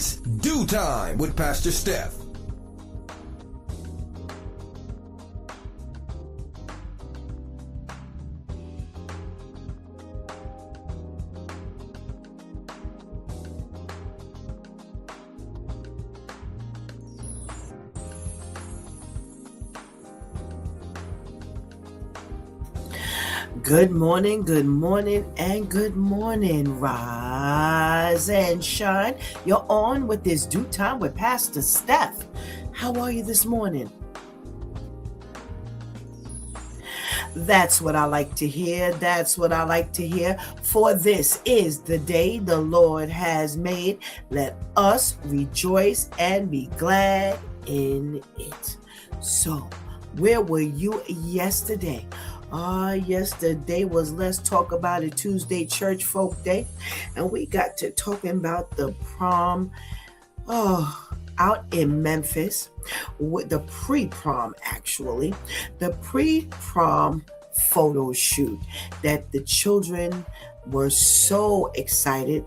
It's Do Time with Pastor Steph. Good morning, and good morning. Rise and shine. You're on with this Do Time with Pastor Steph. How are you this morning? That's what I like to hear. For this is the day the Lord has made. Let us rejoice and be glad in it. So, where were you yesterday? Yesterday was Let's Talk About It Tuesday Church Folk Day, and we got to talking about the prom out in Memphis, with the pre-prom photo shoot that the children were so excited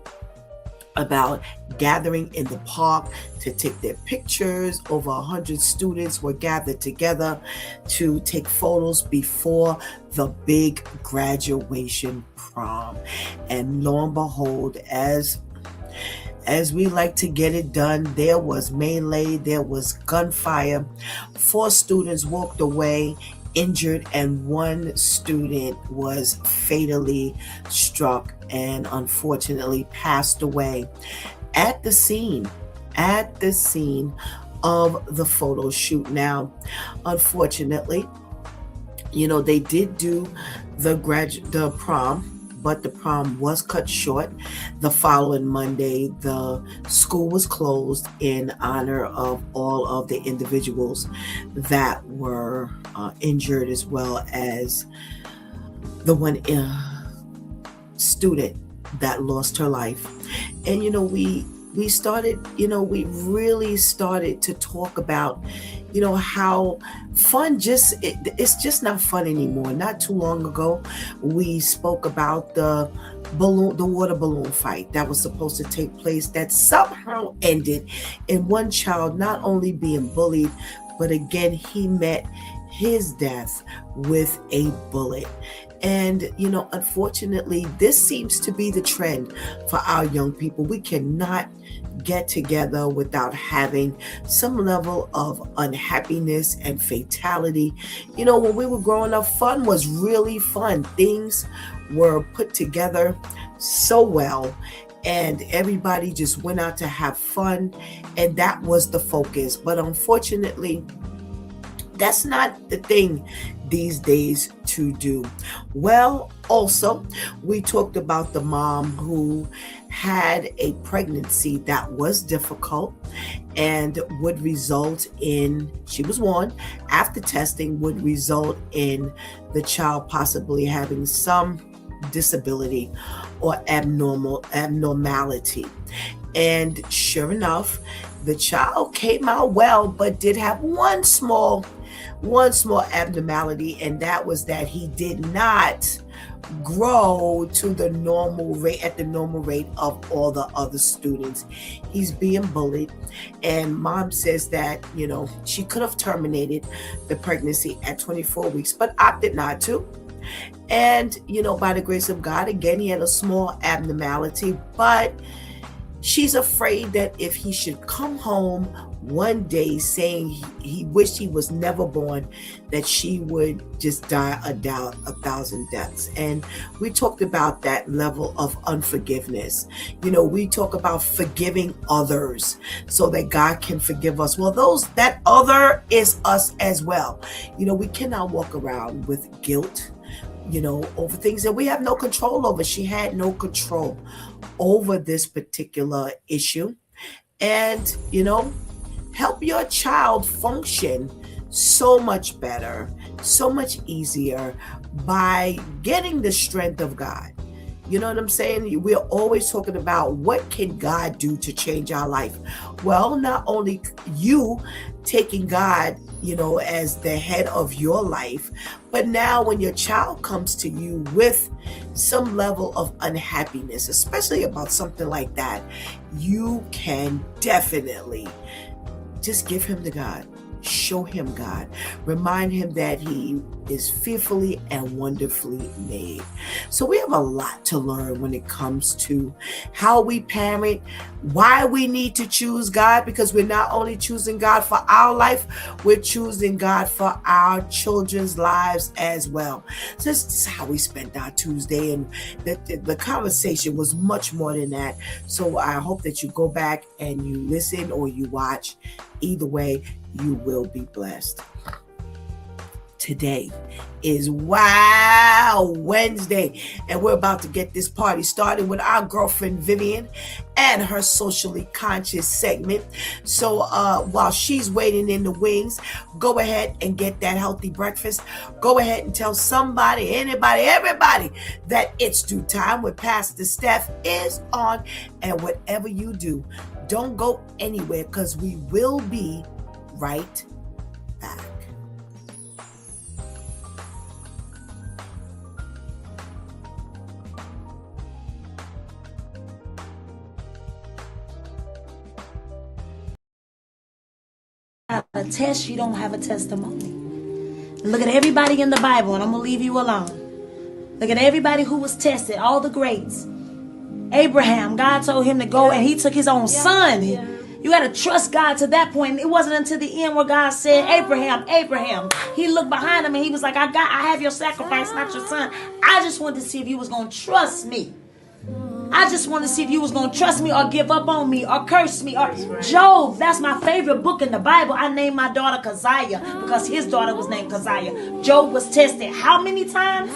about, gathering in the park to take their pictures. Over 100 students were gathered together to take photos before the big graduation prom. And lo and behold, as we like to get it done, there was melee, there was gunfire. 4 students walked away injured, and 1 student was fatally struck and unfortunately passed away at the scene of the photo shoot. Now, unfortunately, they did do the prom, but the prom was cut short. The following Monday, the school was closed in honor of all of the individuals that were injured, as well as the one student that lost her life. And we started, we really started to talk about, how fun it's just not fun anymore. Not too long ago, we spoke about the water balloon fight that was supposed to take place, that somehow ended in one child not only being bullied, but again, he met his death with a bullet. And, unfortunately, this seems to be the trend for our young people. We cannot get together without having some level of unhappiness and fatality. When we were growing up, fun was really fun. Things were put together so well, and everybody just went out to have fun, and that was the focus. But unfortunately, that's not the thing these days to do. Well, also, we talked about the mom who had a pregnancy that was difficult and would result in, she was warned, after testing, would result in the child possibly having some disability or abnormality. And sure enough, the child came out well, but did have one small abnormality, and that was that he did not grow to the normal rate of all the other students. He's being bullied, and mom says that she could have terminated the pregnancy at 24 weeks, but opted not to. And by the grace of God, again, he had a small abnormality, but she's afraid that if he should come home one day saying he wished he was never born, that she would just die a 1,000 deaths. And we talked about that level of unforgiveness. We talk about forgiving others so that God can forgive us. Well, that other is us as well. We cannot walk around with guilt, over things that we have no control over. She had no control over this particular issue. And, help your child function so much better, so much easier by getting the strength of God. You know what I'm saying? We're always talking about what can God do to change our life. Well, not only you taking God, as the head of your life, but now when your child comes to you with some level of unhappiness, especially about something like that, you can definitely just give him to God. Show him God. Remind him that he is fearfully and wonderfully made. So we have a lot to learn when it comes to how we parent, why we need to choose God, because we're not only choosing God for our life, we're choosing God for our children's lives as well. So this is how we spent our Tuesday, and the conversation was much more than that. So I hope that you go back and you listen or you watch. Either way, you will be blessed. Today is Wow Wednesday, and we're about to get this party started with our girlfriend Vivian and her socially conscious segment. So while she's waiting in the wings, go ahead and get that healthy breakfast. Go ahead and tell somebody, anybody, everybody that it's due time with Pastor Steph is on. And whatever you do, don't go anywhere, because we will be right back. A test, you don't have a testimony. Look at everybody in the Bible, and I'm going to leave you alone. Look at everybody who was tested, all the greats. Abraham, God told him to go, and he took his own son. You got to trust God to that point. It wasn't until the end where God said, Abraham, Abraham. He looked behind him and he was like, I have your sacrifice, not your son. I just wanted to see if you was going to trust me. I just want to see if you was going to trust me or give up on me or curse me. Or Job, that's my favorite book in the Bible. I named my daughter Keziah because his daughter was named Keziah. Job was tested how many times?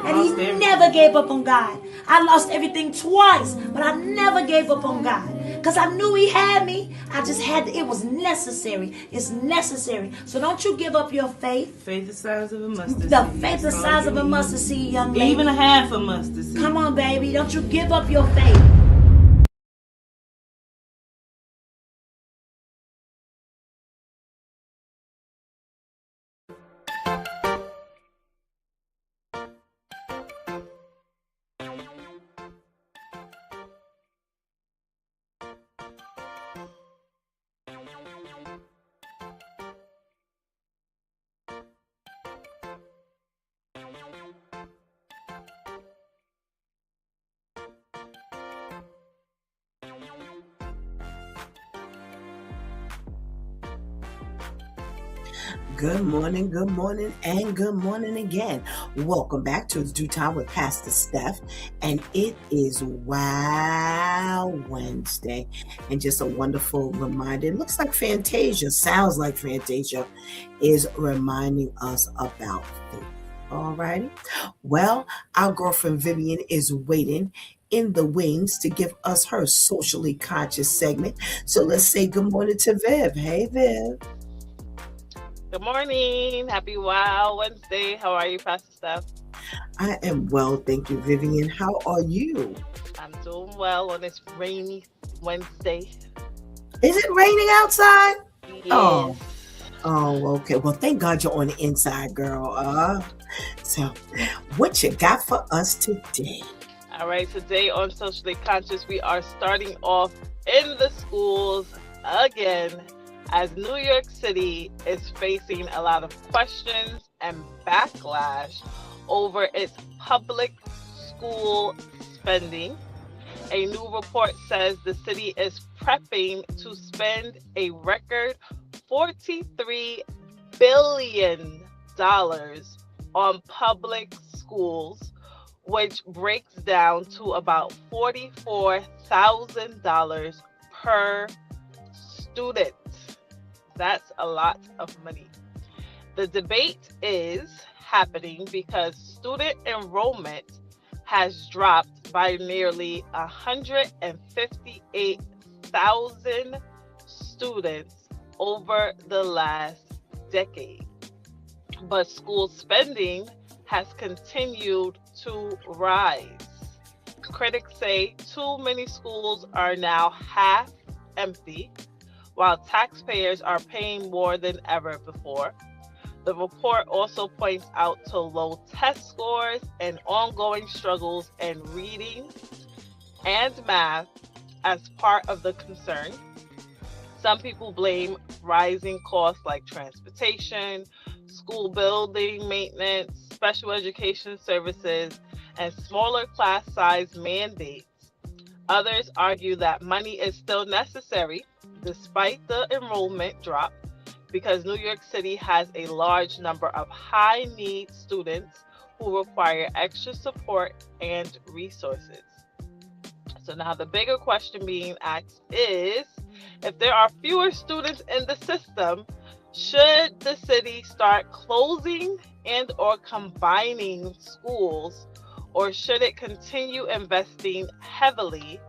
And he never gave up on God. I lost everything twice, but I never gave up on God. Because I knew he had me. I just had to, it was necessary. It's necessary. So don't you give up your faith. Faith the size of a mustard seed. The faith the size of a mustard seed, young lady. Even a half a mustard seed. Come on, baby. Don't you give up your faith. Good morning, and good morning again. Welcome back to It's Due Time with Pastor Steph, and it is Wow Wednesday, and just a wonderful reminder. It looks like Fantasia, sounds like Fantasia, is reminding us about faith. All righty. Well, our girlfriend Vivian is waiting in the wings to give us her socially conscious segment. So let's say good morning to Viv. Hey, Viv. Good morning. Happy Wow Wednesday. How are you, Pastor Steph? I am well, thank you, Vivian. How are you? I'm doing well on this rainy Wednesday. Is it raining outside? Yes. Oh, okay. Well, thank God you're on the inside, girl. So, what you got for us today? All right. Today on Socially Conscious, we are starting off in the schools again, as New York City is facing a lot of questions and backlash over its public school spending. A new report says the city is prepping to spend a record $43 billion on public schools, which breaks down to about $44,000 per student. That's a lot of money. The debate is happening because student enrollment has dropped by nearly 158,000 students over the last decade. But school spending has continued to rise. Critics say too many schools are now half empty, while taxpayers are paying more than ever before. The report also points out to low test scores and ongoing struggles in reading and math as part of the concern. Some people blame rising costs like transportation, school building maintenance, special education services, and smaller class size mandates. Others argue that money is still necessary despite the enrollment drop because New York City has a large number of high-need students who require extra support and resources. So now the bigger question being asked is, if there are fewer students in the system, should the city start closing and or combining schools, or should it continue investing heavily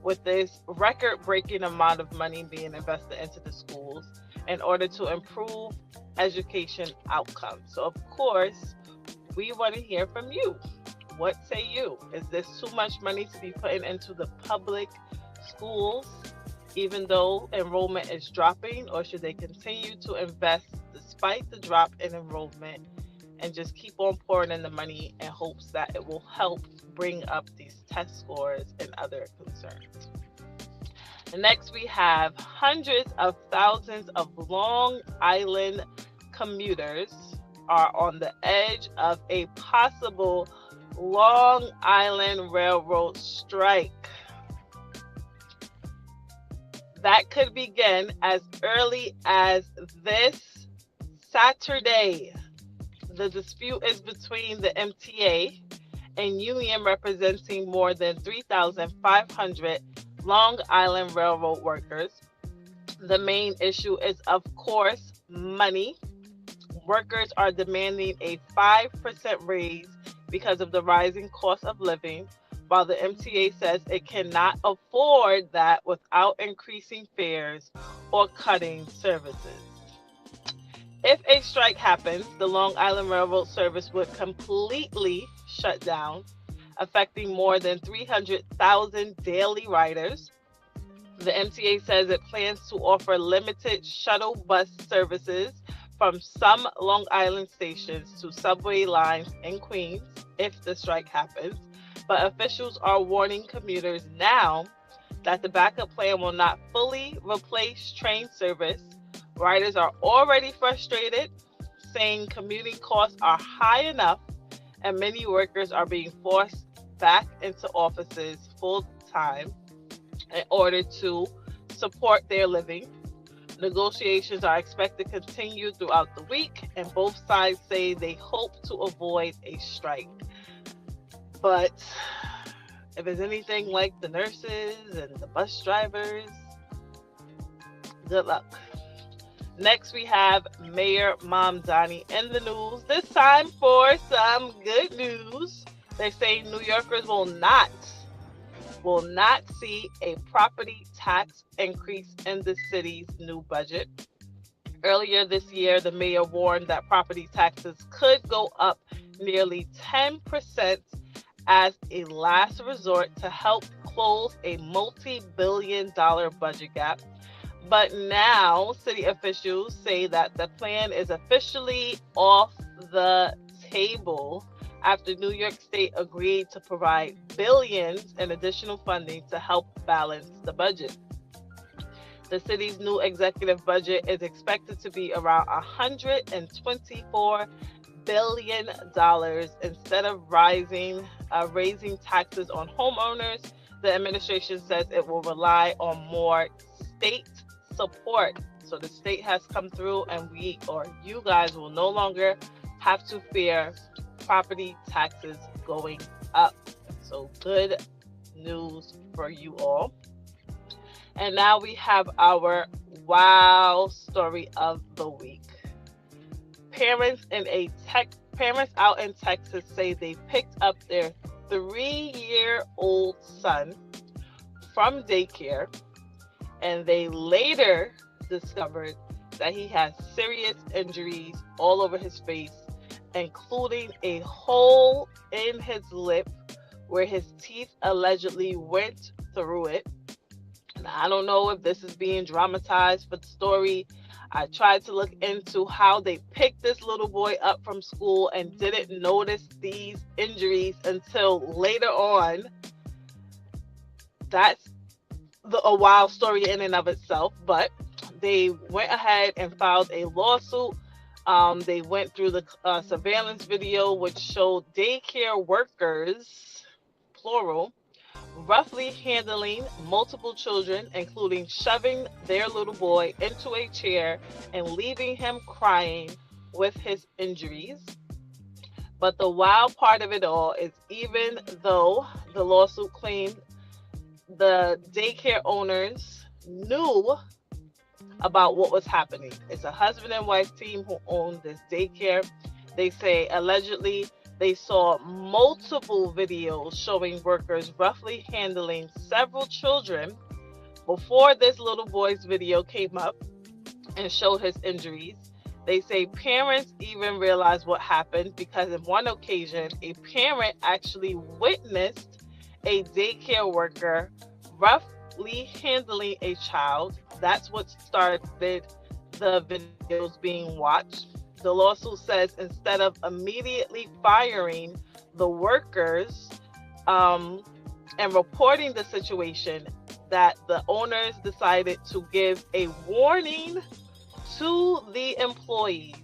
with this record-breaking amount of money being invested into the schools in order to improve education outcomes? So of course, we want to hear from you. What say you? Is this too much money to be putting into the public schools, even though enrollment is dropping, or should they continue to invest despite the drop in enrollment and just keep on pouring in the money in hopes that it will help bring up these test scores and other concerns? And next, we have hundreds of thousands of Long Island commuters are on the edge of a possible Long Island Railroad strike that could begin as early as this Saturday. The dispute is between the MTA and union representing more than 3,500 Long Island Railroad workers. The main issue is, of course, money. Workers are demanding a 5% raise because of the rising cost of living, while the MTA says it cannot afford that without increasing fares or cutting services. If a strike happens, the Long Island Railroad service would completely shut down, affecting more than 300,000 daily riders. The MTA says it plans to offer limited shuttle bus services from some Long Island stations to subway lines in Queens if the strike happens. But officials are warning commuters now that the backup plan will not fully replace train service. Riders are already frustrated, saying commuting costs are high enough, and many workers are being forced back into offices full time in order to support their living. Negotiations are expected to continue throughout the week, and both sides say they hope to avoid a strike. But if it's anything like the nurses and the bus drivers, good luck. Next, we have Mayor Mamdani in the news, this time for some good news. They're saying New Yorkers will not see a property tax increase in the city's new budget. Earlier this year, the mayor warned that property taxes could go up nearly 10% as a last resort to help close a multi-billion-dollar budget gap. But now, city officials say that the plan is officially off the table after New York State agreed to provide billions in additional funding to help balance the budget. The city's new executive budget is expected to be around $124 billion instead of raising taxes on homeowners. The administration says it will rely on more state support. So the state has come through, and you guys will no longer have to fear property taxes going up. So good news for you all. And now we have our wow story of the week. Parents out in Texas say they picked up their 3-year-old son from daycare, and they later discovered that he has serious injuries all over his face, including a hole in his lip where his teeth allegedly went through it. And I don't know if this is being dramatized for the story. I tried to look into how they picked this little boy up from school and didn't notice these injuries until later on. That's a wild story in and of itself, but they went ahead and filed a lawsuit. They went through the surveillance video, which showed daycare workers, plural, roughly handling multiple children, including shoving their little boy into a chair and leaving him crying with his injuries. But the wild part of it all is, even though the lawsuit claimed the daycare owners knew about what was happening. It's a husband and wife team who owned this daycare. They say allegedly they saw multiple videos showing workers roughly handling several children before this little boy's video came up and showed his injuries. They say parents even realized what happened because in one occasion, a parent actually witnessed a daycare worker roughly handling a child. That's what started the videos being watched. The lawsuit says instead of immediately firing the workers and reporting the situation, that the owners decided to give a warning to the employees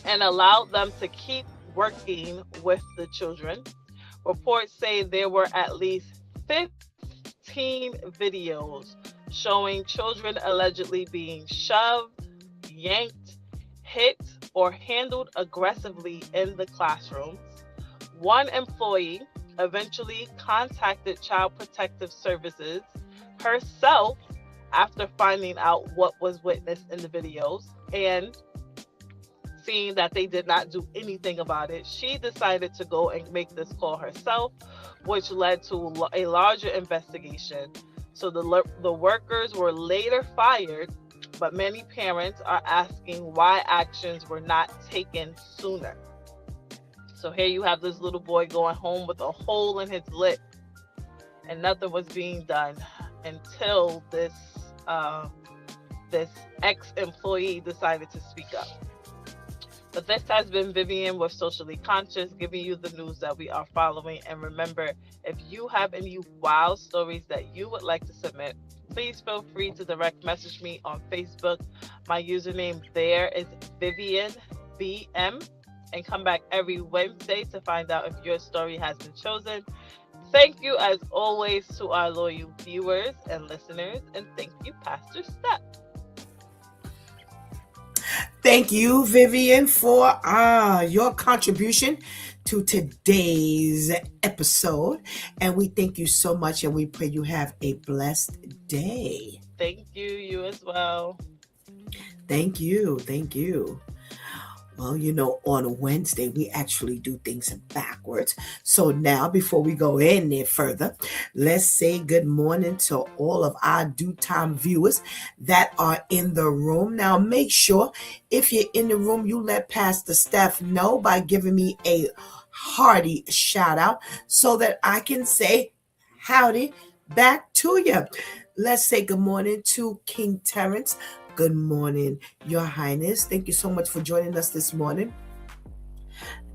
and allowed them to keep working with the children. Reports say there were at least 15 videos showing children allegedly being shoved, yanked, hit, or handled aggressively in the classrooms. One employee eventually contacted Child Protective Services herself after finding out what was witnessed in the videos, and seeing that they did not do anything about it, she decided to go and make this call herself, which led to a larger investigation. So the workers were later fired, but many parents are asking why actions were not taken sooner. So here you have this little boy going home with a hole in his lip, and nothing was being done until this ex-employee decided to speak up. But this has been Vivian with Socially Conscious, giving you the news that we are following. And remember, if you have any wild stories that you would like to submit, please feel free to direct message me on Facebook. My username there is Vivian BM, and come back every Wednesday to find out if your story has been chosen. Thank you, as always, to our loyal viewers and listeners, and thank you, Pastor Steph. Thank you, Vivian, for your contribution to today's episode. And we thank you so much, and we pray you have a blessed day. Thank you, you as well. Thank you. Thank you. Well, on Wednesday, we actually do things backwards. So now, before we go any further, let's say good morning to all of our due time viewers that are in the room. Now, make sure if you're in the room, you let Pastor Steph know by giving me a hearty shout out so that I can say howdy back to you. Let's say good morning to King Terrence. Good morning, Your Highness. Thank you so much for joining us this morning.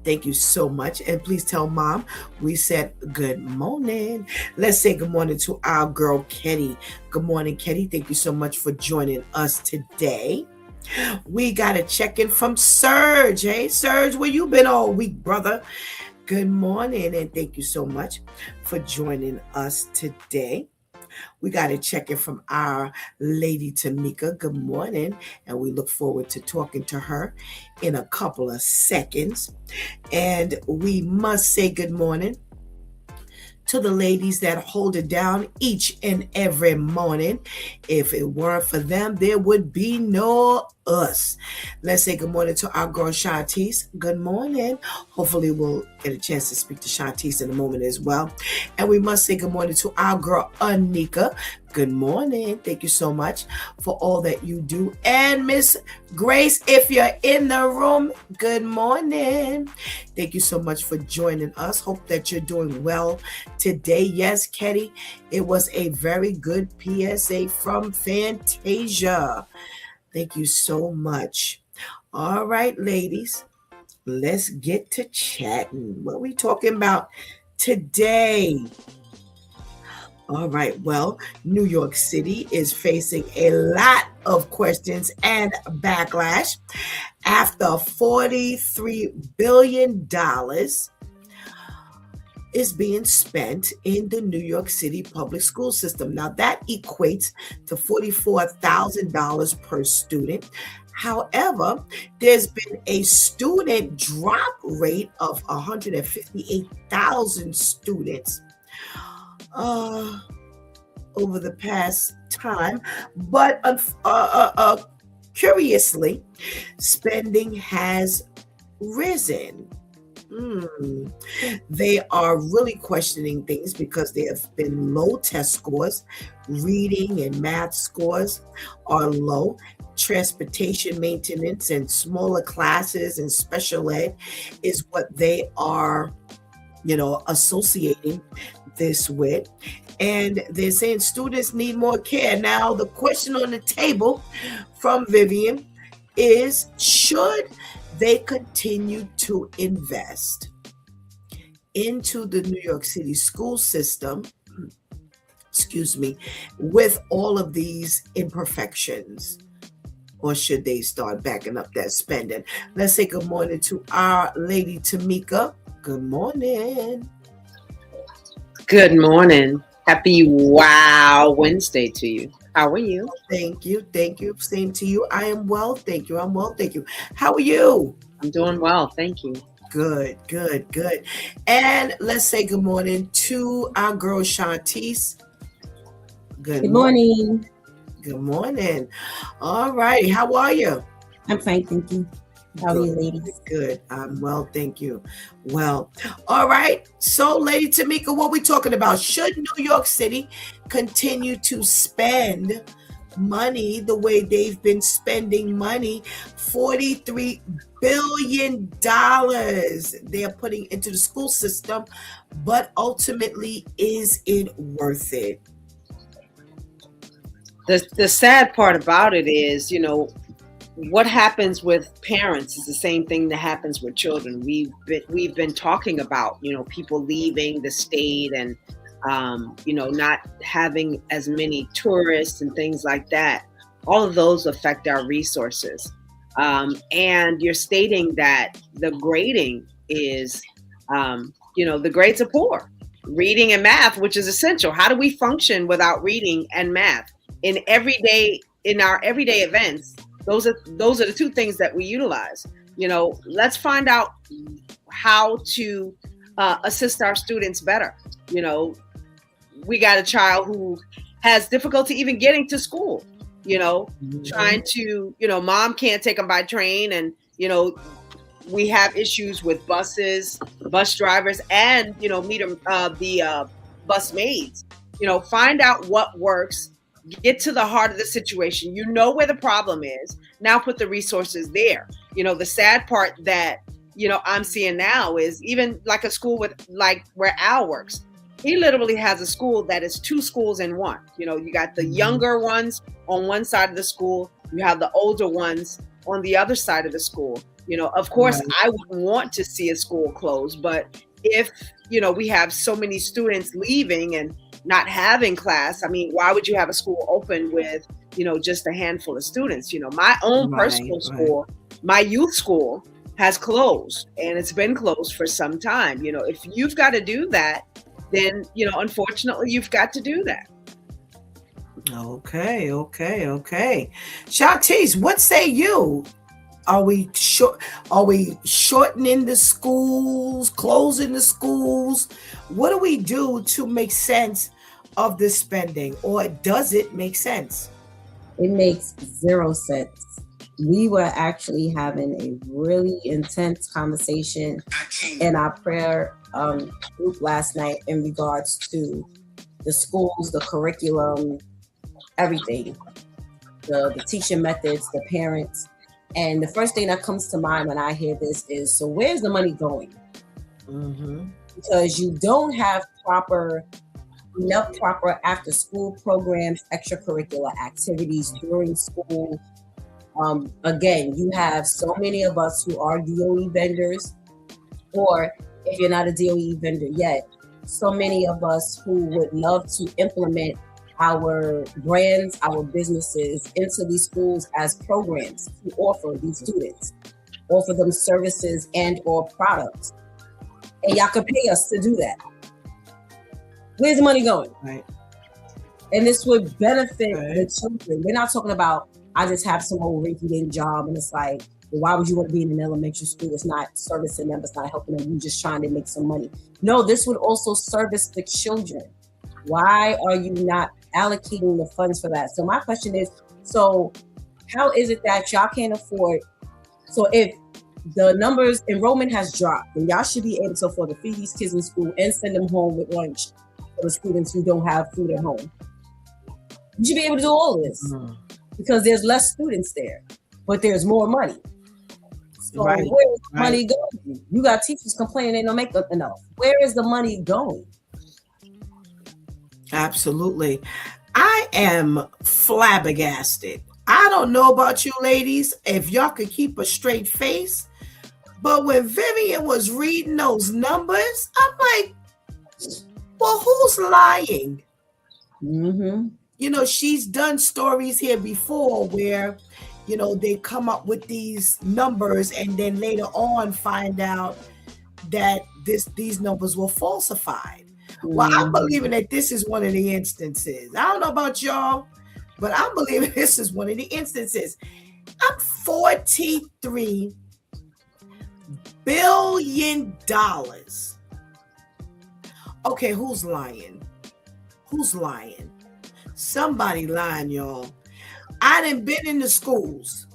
Thank you so much. And please tell Mom we said good morning. Let's say good morning to our girl, Ketty. Good morning, Ketty. Thank you so much for joining us today. We got a check-in from Serge. Hey, Serge, where you been all week, brother? Good morning, and thank you so much for joining us today. We got a check-in from our lady Tamika. Good morning. And we look forward to talking to her in a couple of seconds. And we must say good morning to the ladies that hold it down each and every morning. If it weren't for them, there would be no us. Let's say good morning to our girl Shantice. Good morning. Hopefully we'll get a chance to speak to Shantice in a moment as well. And we must say good morning to our girl Anika. Good morning. Thank you so much for all that you do. And Miss Grace, if you're in the room, good morning. Thank you so much for joining us. Hope that you're doing well today. Yes, Ketty, it was a very good PSA from Fantasia. Thank you so much. All right, ladies, let's get to chatting. What are we talking about today? All right. Well, New York City is facing a lot of questions and backlash after $43 billion is being spent in the New York City public school system. Now, that equates to $44,000 per student. However, there's been a student drop rate of 158,000 students over the past time, but curiously, spending has risen. They are really questioning things because there have been low test scores. Reading and math scores are low. Transportation maintenance and smaller classes and special ed is what they are, associating this with. And they're saying students need more care. Now, the question on the table from Vivian is, should they continue to invest into the New York City school system, with all of these imperfections? Or should they start backing up that spending? Let's say good morning to our lady Tamika. Good morning. Good morning. Happy Wow Wednesday to you. How are you? Thank you. Same to you. I am well. Thank you. How are you? I'm doing well. Thank you. Good. And let's say good morning to our girl Shantice. Good morning. Good morning. All right. How are you? I'm fine, thank you. How are you, ladies? Good. I'm well, thank you. Well, all right. So, Lady Tamika, what we talking about? Should New York City continue to spend money the way they've been spending money? $43 billion they're putting into the school system, but ultimately, is it worth it? The sad part about it is, what happens with parents is the same thing that happens with children. We've been talking about, people leaving the state and, not having as many tourists and things like that. All of those affect our resources. And you're stating that the grading is, the grades are poor. Reading and math, which is essential. How do we function without reading and math? In our everyday events, those are the two things that we utilize. Let's find out how to assist our students better. We got a child who has difficulty even getting to school, trying to, mom can't take them by train. And, we have issues with buses, bus drivers, and, the bus maids. Find out what works. Get to the heart of the situation. You know where the problem is. Now put the resources there. The sad part that, I'm seeing now is even like a school where Al works. He literally has a school that is two schools in one. You got the younger ones on one side of the school. You have the older ones on the other side of the school. Of course, right. I wouldn't want to see a school closed, but if, we have so many students leaving and not having class, why would you have a school open with, just a handful of students? My own personal school, my youth school has closed, and it's been closed for some time. If you've got to do that, then, unfortunately, you've got to do that. Okay. Shantice, what say you? Are we shortening the schools, closing the schools? What do we do to make sense of this spending, or does it make sense? It makes zero sense. We were actually having a really intense conversation in our prayer group last night in regards to the schools, the curriculum, everything, the teaching methods, the parents. And the first thing that comes to mind when I hear this is, so where's the money going? Mm-hmm. Because you don't have enough proper after school programs, extracurricular activities during school. Again, you have so many of us who are DOE vendors, or if you're not a DOE vendor yet, so many of us who would love to implement our brands, our businesses into these schools as programs to offer these students, offer them services and or products. And y'all could pay us to do that. Where's the money going? Right. And this would benefit the children. We're not talking about, I just have some old rinky-dink job and it's like, well, why would you want to be in an elementary school? It's not servicing them, it's not helping them. You're just trying to make some money. No, this would also service the children. Why are you not allocating the funds for that? So my question is, so how is it that y'all can't afford? So if the numbers, enrollment has dropped, then y'all should be able to afford to feed these kids in school and send them home with lunch for the students who don't have food at home. You should be able to do all of this because there's less students there, but there's more money. So where is the money going? You got teachers complaining they don't make enough. Where is the money going? Absolutely. I am flabbergasted. I don't know about you ladies, if y'all could keep a straight face, but when Vivian was reading those numbers, I'm like, well, who's lying? Mm-hmm. You know, she's done stories here before where, you know, they come up with these numbers and then later on find out that these numbers were falsified. Well, I'm believing that this is one of the instances. I don't know about y'all, but I'm believing this is one of the instances. I'm $43 billion. Okay, who's lying? Who's lying? Somebody lying, y'all. I done been in the schools.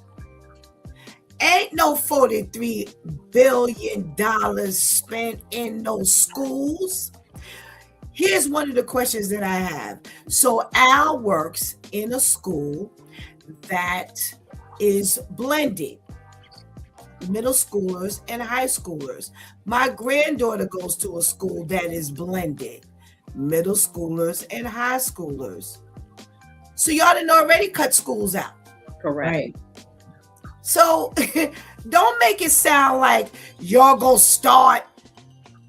Ain't no $43 billion spent in those schools. Here's one of the questions that I have. So Al works in a school that is blended, middle schoolers and high schoolers. My granddaughter goes to a school that is blended, middle schoolers and high schoolers. So y'all didn't already cut schools out. Correct. Right. So don't make it sound like y'all gonna start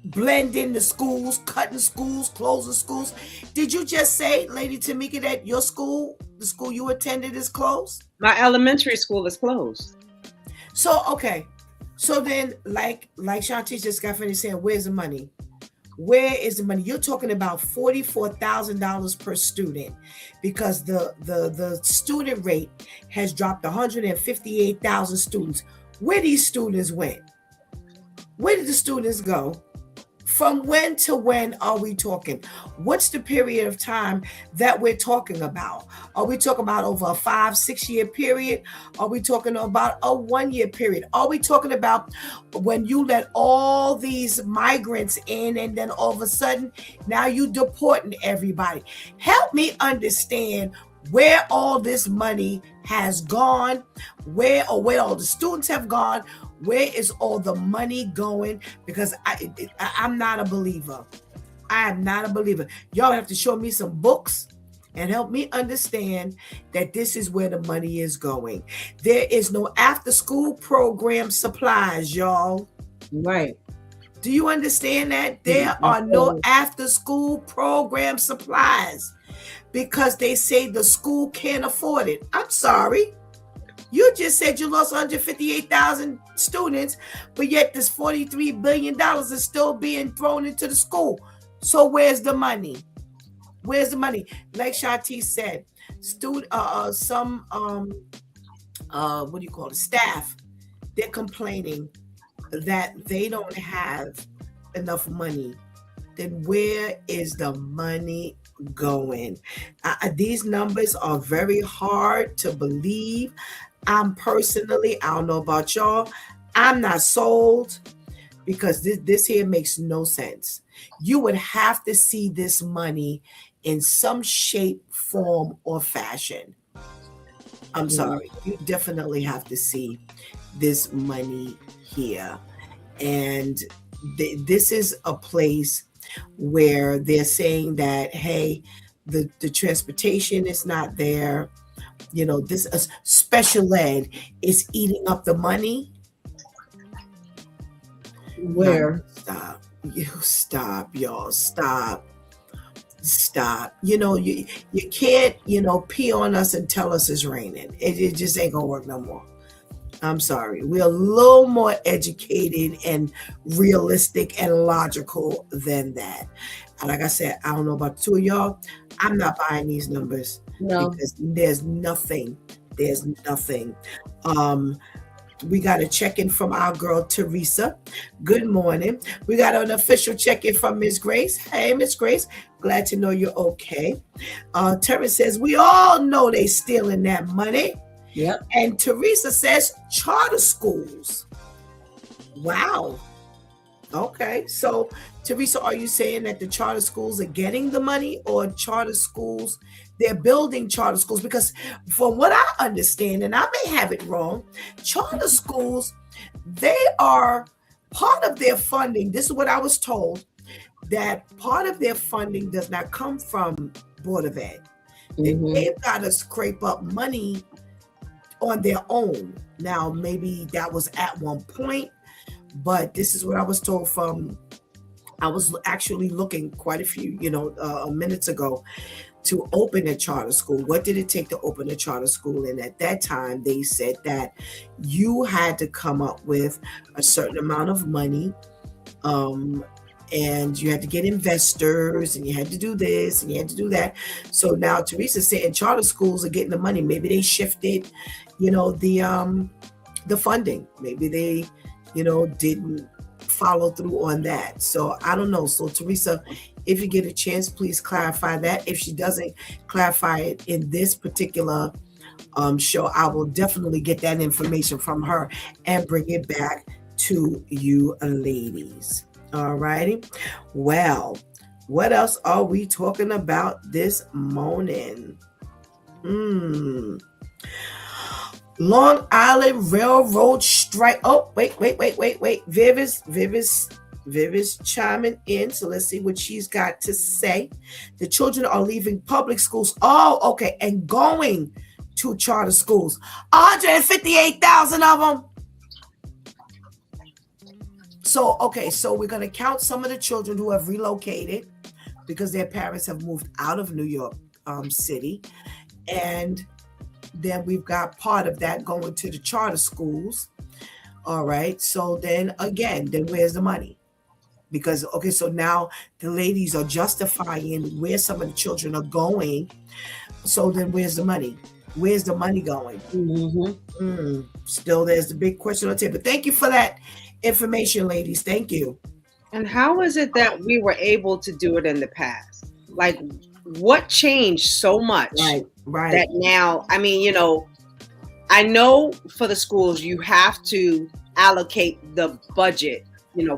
blending the schools, cutting schools, closing schools. Did you just say, Lady Tamika, that your school, the school you attended, is closed? My elementary school is closed. So, okay. So then, like Shanti just got finished saying, where's the money? Where is the money? You're talking about $44,000 per student because the student rate has dropped 158,000 students. Where these students went? Where did the students go? From when to when are we talking? What's the period of time that we're talking about? Are we talking about over a 5-6 year period? Are we talking about a 1 year period? Are we talking about when you let all these migrants in and then all of a sudden now you deporting everybody? Help me understand where all this money has gone, where all the students have gone. Where is all the money going? Because I'm not a believer. I am not a believer. Y'all have to show me some books and help me understand that this is where the money is going. There is no after-school program supplies, y'all. Right. Do you understand that? There are no after-school program supplies because they say the school can't afford it. I'm sorry. You just said you lost 158,000 students, but yet this $43 billion is still being thrown into the school. So where's the money? Where's the money? Like Shati said, staff, they're complaining that they don't have enough money. Then where is the money going? These numbers are very hard to believe. I don't know about y'all, I'm not sold because this here makes no sense. You would have to see this money in some shape, form, or fashion. I'm sorry, you definitely have to see this money here. And this is a place where they're saying that, hey, the transportation is not there. This special ed is eating up the money. Where? No, stop. You stop, y'all. Stop. You can't, pee on us and tell us it's raining. It just ain't gonna work no more. I'm sorry. We're a little more educated and realistic and logical than that. And like I said, I don't know about the two of y'all. I'm not buying these numbers because there's nothing. There's nothing. We got a check-in from our girl Teresa. Good morning. We got an official check-in from Miss Grace. Hey, Miss Grace. Glad to know you're okay. Terrence says, we all know they stealing that money. Yep. And Teresa says charter schools. Wow. Okay. So, Teresa, are you saying that the charter schools are getting the money, or charter schools, they're building charter schools? Because from what I understand, and I may have it wrong, charter schools, they are part of their funding. This is what I was told, that part of their funding does not come from Board of Ed. They've got to scrape up money on their own. Now, maybe that was at one point, but this is what I was told from, I was actually looking quite a few, minutes ago to open a charter school. What did it take to open a charter school? And at that time, they said that you had to come up with a certain amount of money, and you had to get investors, and you had to do this, and you had to do that. So now Teresa's saying charter schools are getting the money. Maybe they shifted, the funding. Maybe they, didn't follow through on that. So I don't know. So Teresa, if you get a chance, please clarify that. If she doesn't clarify it in this particular show, I will definitely get that information from her and bring it back to you ladies. All righty. Well, what else are we talking about this morning? Long Island Railroad strike. Oh, wait. Vivis chiming in. So let's see what she's got to say. The children are leaving public schools. Oh, okay. And going to charter schools. 158,000 of them. So, okay. So we're going to count some of the children who have relocated because their parents have moved out of New York City. And then we've got part of that going to the charter schools. All right. So then again, where's the money? Because, okay, so now the ladies are justifying where some of the children are going. So then where's the money? Where's the money going? Still, there's the big question on the table. Thank you for that information, ladies. Thank you. And how is it that we were able to do it in the past? Like, what changed so much? Right. That now, I mean, I know for the schools, you have to allocate the budget,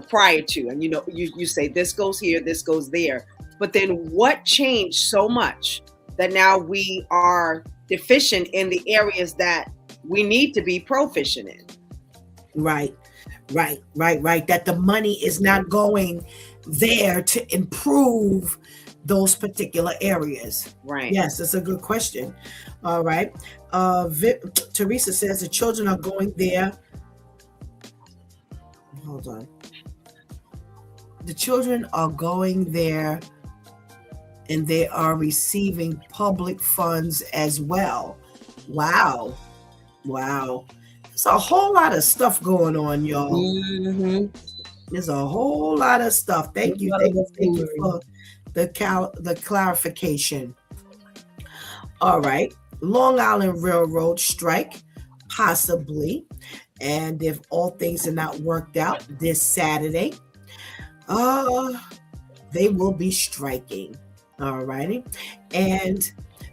prior to, and, you say this goes here, this goes there. But then what changed so much that now we are deficient in the areas that we need to be proficient in? Right. That the money is not going there to improve those particular areas. Right. Yes, that's a good question. All right. Teresa says the children are going there. Hold on. The children are going there and they are receiving public funds as well. Wow. There's a whole lot of stuff going on, y'all. There's a whole lot of stuff. Thank you for the clarification. All right. Long Island Railroad strike, possibly. And if all things are not worked out this Saturday, they will be striking. All righty. And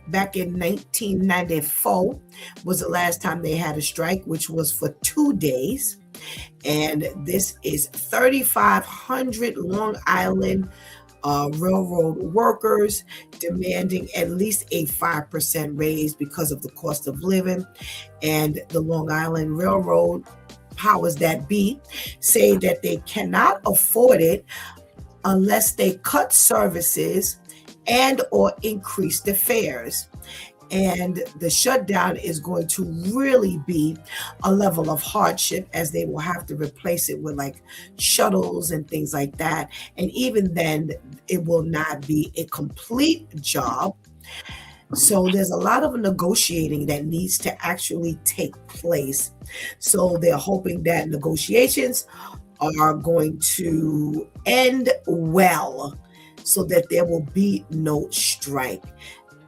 back in 1994 was the last time they had a strike, which was for 2 days. And this is 3,500 Long Island railroad workers demanding at least a 5% raise because of the cost of living. And the Long Island Railroad powers that be say that they cannot afford it unless they cut services and or increase the fares. And the shutdown is going to really be a level of hardship, as they will have to replace it with like shuttles and things like that. And even then, it will not be a complete job. So there's a lot of negotiating that needs to actually take place. So they're hoping that negotiations are going to end well so that there will be no strike.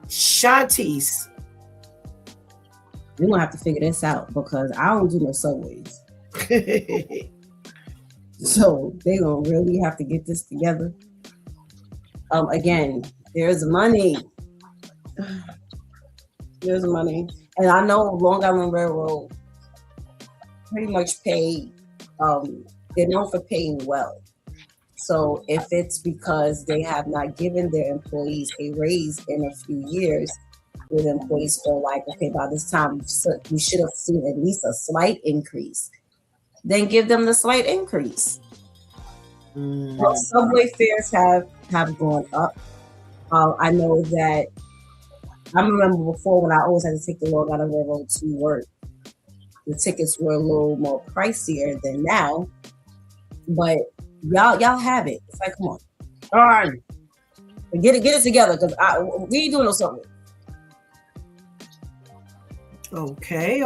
Shantice. We're gonna have to figure this out because I don't do no subways. So they're gonna really have to get this together. Again, there's money. There's money. And I know Long Island Railroad pretty much pay, they're known for paying well. So if it's because they have not given their employees a raise in a few years, where the employees feel like, okay, by this time we should have seen at least a slight increase, then give them the slight increase. Well, subway fares have gone up. I know that I remember before when I always had to take the Long Island Railroad to work, the tickets were a little more pricier than now, but y'all have it. It's like, come on, all right, get it together because we ain't doing no subway. Okay.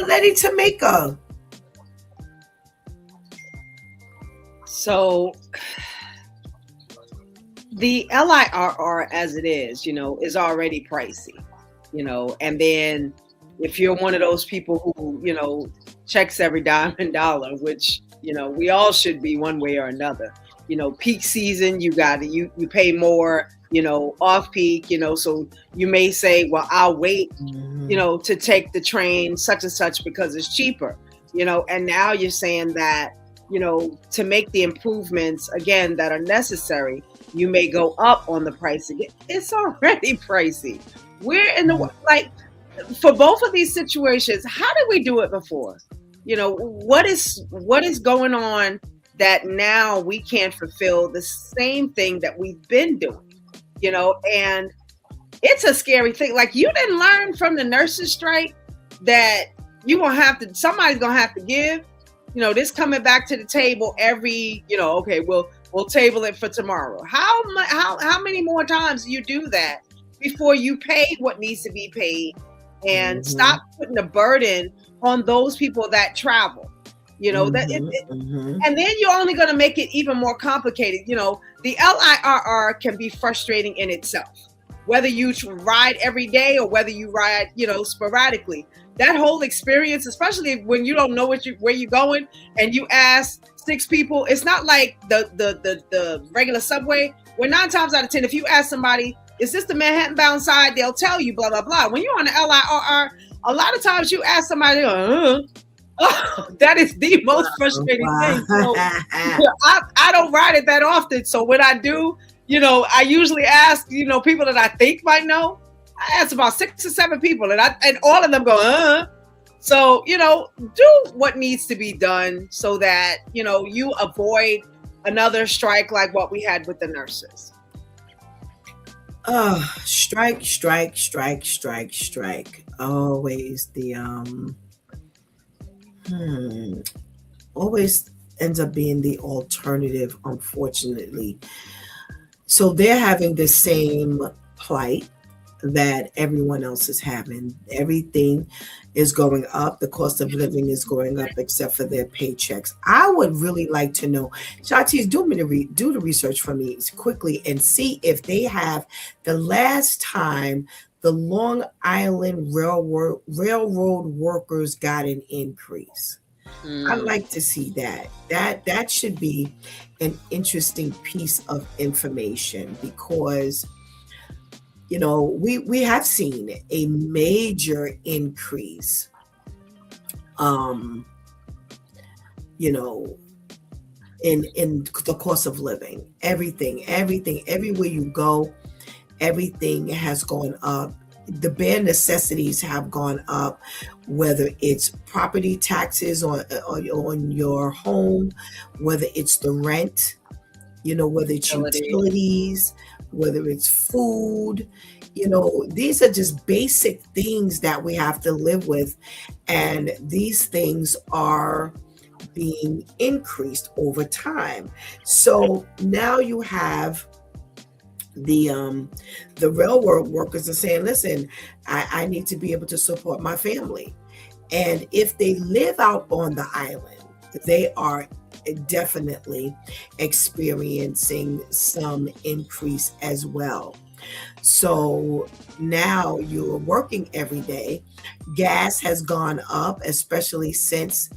Lady Tamika. So the LIRR as it is, is already pricey, and then if you're one of those people who, checks every dime and dollar, which, we all should be one way or another, peak season, you pay more, off peak, so you may say, well, I'll wait, to take the train such and such because it's cheaper, and now you're saying that, to make the improvements again that are necessary, you may go up on the price again. It's already pricey. We're in the, for both of these situations, how did we do it before? What is going on that now we can't fulfill the same thing that we've been doing? And it's a scary thing. Like, you didn't learn from the nurses' strike that somebody's gonna have to give. This coming back to the table every, okay, we'll table it for tomorrow. How many more times do you do that before you pay what needs to be paid and stop putting the burden on those people that travel? And then you're only going to make it even more complicated. The LIRR can be frustrating in itself, whether you ride every day or whether you ride, sporadically. That whole experience, especially when you don't know where you're going and you ask 6 people, it's not like the regular subway, where 9 times out of 10, if you ask somebody, is this the Manhattan bound side? They'll tell you blah, blah, blah. When you're on the LIRR, a lot of times you ask somebody, that is the most frustrating thing. So, I don't ride it that often. So when I do, I usually ask, people that I think might know. I ask about 6 or 7 people and all of them go, So, do what needs to be done so that, you avoid another strike like what we had with the nurses. Strike. Always always ends up being the alternative, unfortunately. So they're having the same plight that everyone else is having. Everything is going up. The cost of living is going up, except for their paychecks. I would really like to know, Shantice, do the research for me quickly and see if they have the last time the Long Island Railroad workers got an increase. I'd like to see that. That should be an interesting piece of information, because we have seen a major increase in the cost of living. Everything, everywhere you go, everything has gone up. The bare necessities have gone up, whether it's property taxes on your home, whether it's the rent, whether it's utilities, whether it's food. These are just basic things that we have to live with. And these things are being increased over time. So now you have the railroad workers are saying, listen, I need to be able to support my family. And if they live out on the island, they are definitely experiencing some increase as well. So now you're working every day. Gas has gone up, especially since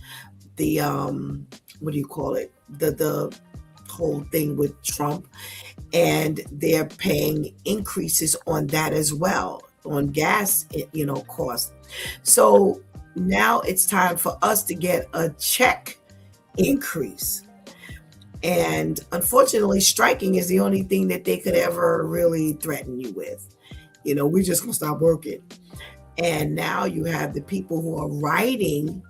the what do you call it? The whole thing with Trump, and they're paying increases on that as well, on gas, cost. So now it's time for us to get a check increase. And unfortunately, striking is the only thing that they could ever really threaten you with. We're just going to stop working. And now you have the people who are writing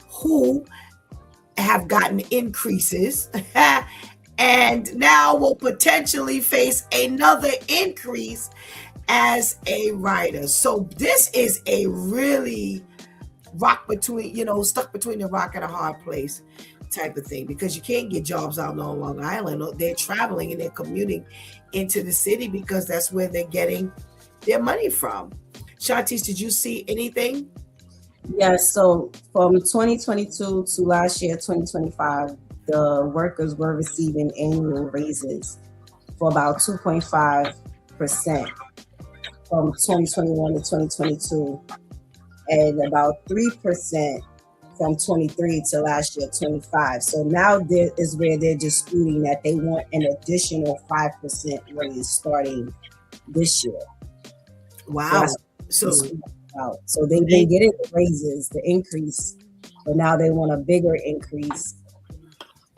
who have gotten increases and now will potentially face another increase as a writer. So this is a really stuck between a rock and a hard place type of thing, because you can't get jobs out on Long Island. They're traveling and they're commuting into the city because that's where they're getting their money from. Shantice, did you see anything? Yes, so from 2022 to last year, 2025, the workers were receiving annual raises for about 2.5% from 2021 to 2022, and about 3% from 23 to last year, 25. So now there is where they're disputing that they want an additional 5% raise starting this year. Wow. So they've been getting the raises, the increase, but now they want a bigger increase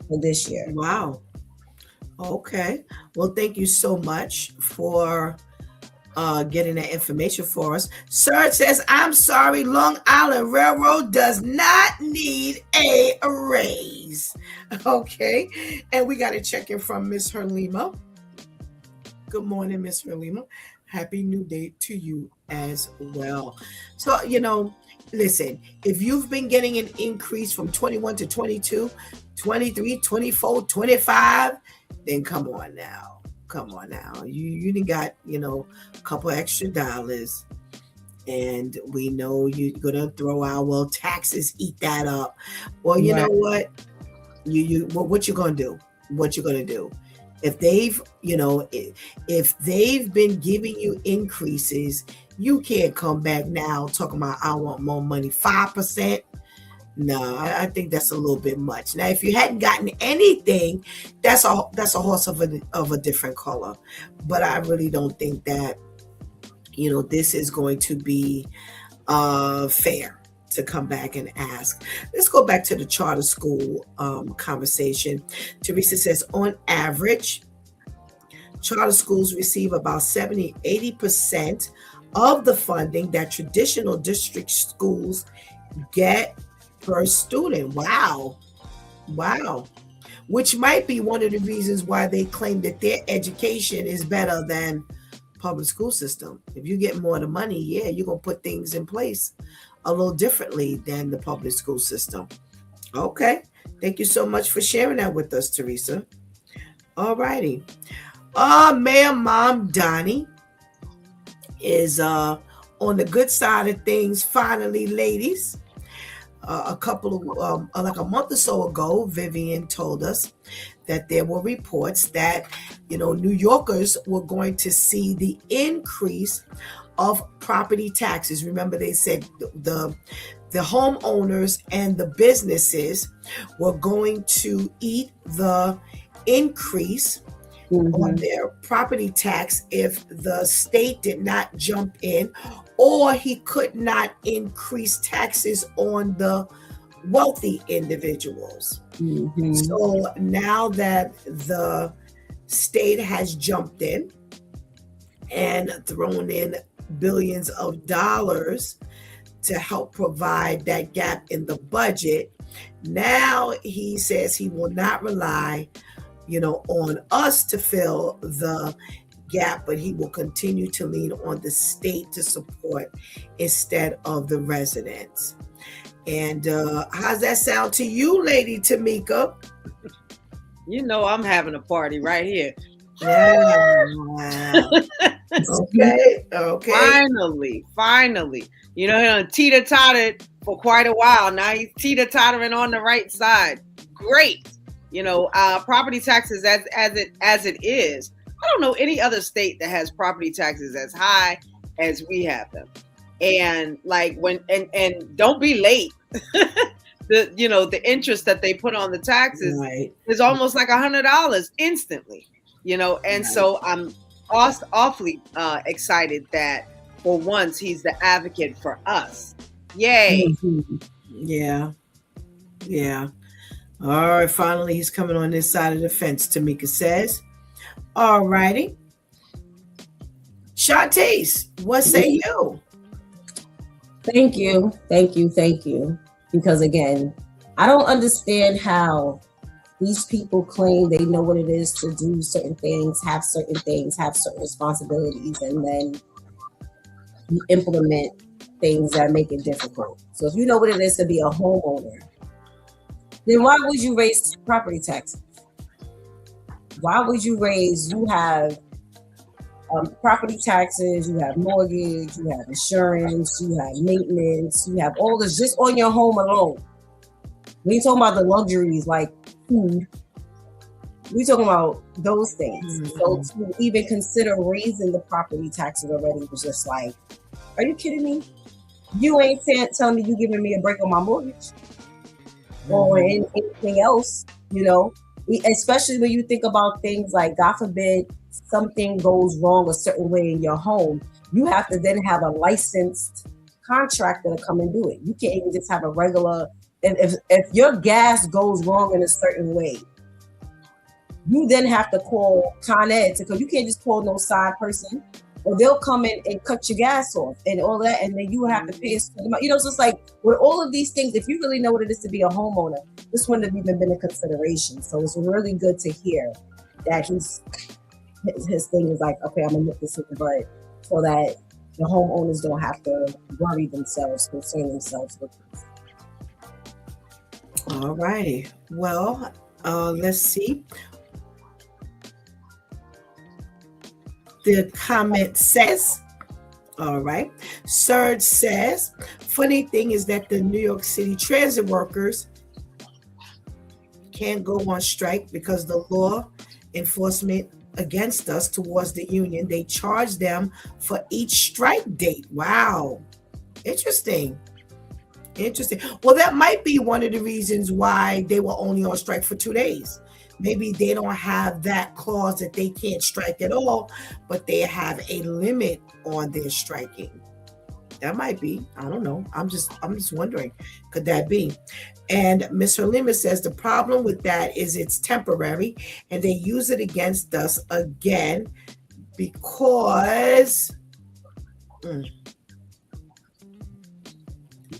for this year. Wow. Okay. Well, thank you so much for getting that information for us. Serge says, I'm sorry, Long Island Railroad does not need a raise. Okay. And we got a check in from Miss Herlima. Good morning, Miss Herlima. Happy New Day to you as well. So, listen, if you've been getting an increase from 21 to 22, 23, 24, 25, then come on now. You done got, a couple extra dollars, and we know you're going to throw out, well, taxes eat that up. Well, you know what? What you going to do? What you going to do? If they've, if they've been giving you increases, you can't come back now talking about, I want more money, 5%. No, I think that's a little bit much. Now, if you hadn't gotten anything, that's a horse of a different color. But I really don't think that, this is going to be fair to come back and ask. Let's go back to the charter school conversation. Teresa says, on average, charter schools receive about 80% of the funding that traditional district schools get per student. Wow. Which might be one of the reasons why they claim that their education is better than public school system. If you get more of the money, yeah, you're going to put things in place a little differently than the public school system. Okay. Thank you so much for sharing that with us, Teresa. All righty. Mayor Mom Donnie is on the good side of things finally, ladies. A couple of like a month or so ago, Vivian told us that there were reports that New Yorkers were going to see the increase of property taxes. Remember, they said the homeowners and the businesses were going to eat the increase on their property tax if the state did not jump in, or he could not increase taxes on the wealthy individuals. Mhm. So now that the state has jumped in and thrown in billions of dollars to help provide that gap in the budget, now he says he will not rely, on us to fill the gap, but he will continue to lean on the state to support instead of the residents. And how's that sound to you, Lady Tamika? You know, I'm having a party right here. Yeah. Okay. Finally. You know, he done teeter-tottered for quite a while. Now he's teeter-tottering on the right side. Great. You know, property taxes as it is. I don't know any other state that has property taxes as high as we have them. And like and don't be late. The interest that they put on the taxes is almost like $100 instantly. And so I'm awfully excited that for once he's the advocate for us. Yay. Mm-hmm. Yeah. All right, finally he's coming on this side of the fence, Tamika says. All righty. Shantae, what say you? Thank you. Because again, I don't understand how these people claim they know what it is to do certain things, have certain responsibilities, and then you implement things that make it difficult. So if you know what it is to be a homeowner, then why would you raise property taxes? Why would you have property taxes, you have mortgage, you have insurance, you have maintenance, you have all this just on your home alone. We ain't talking about the luxuries like food. We talking about those things. Mm-hmm. So to even consider raising the property taxes already was just like, are you kidding me? You ain't telling me you giving me a break on my mortgage or anything else, especially when you think about things like, God forbid, something goes wrong a certain way in your home, you have to then have a licensed contractor to come and do it. You can't even just have a regular, and if your gas goes wrong in a certain way, you then have to call Con Ed because you can't just call no side person, or they'll come in and cut your gas off and all that, and then you have to pay us for them. So it's like with all of these things, if you really know what it is to be a homeowner, this wouldn't have even been a consideration. So it's really good to hear that his thing is like, okay, I'm gonna nip this in the bud so that the homeowners don't have to worry themselves, concern themselves with this. All righty. Well, let's see. The comment says, all right. Serge says, funny thing is that the New York City transit workers can't go on strike because the law enforcement against us towards the union, they charge them for each strike date. Wow. Interesting. Well, that might be one of the reasons why they were only on strike for 2 days. Maybe they don't have that clause that they can't strike at all, but they have a limit on their striking. That might be. I don't know. I'm just wondering, could that be? And Ms. Halima says the problem with that is it's temporary and they use it against us again because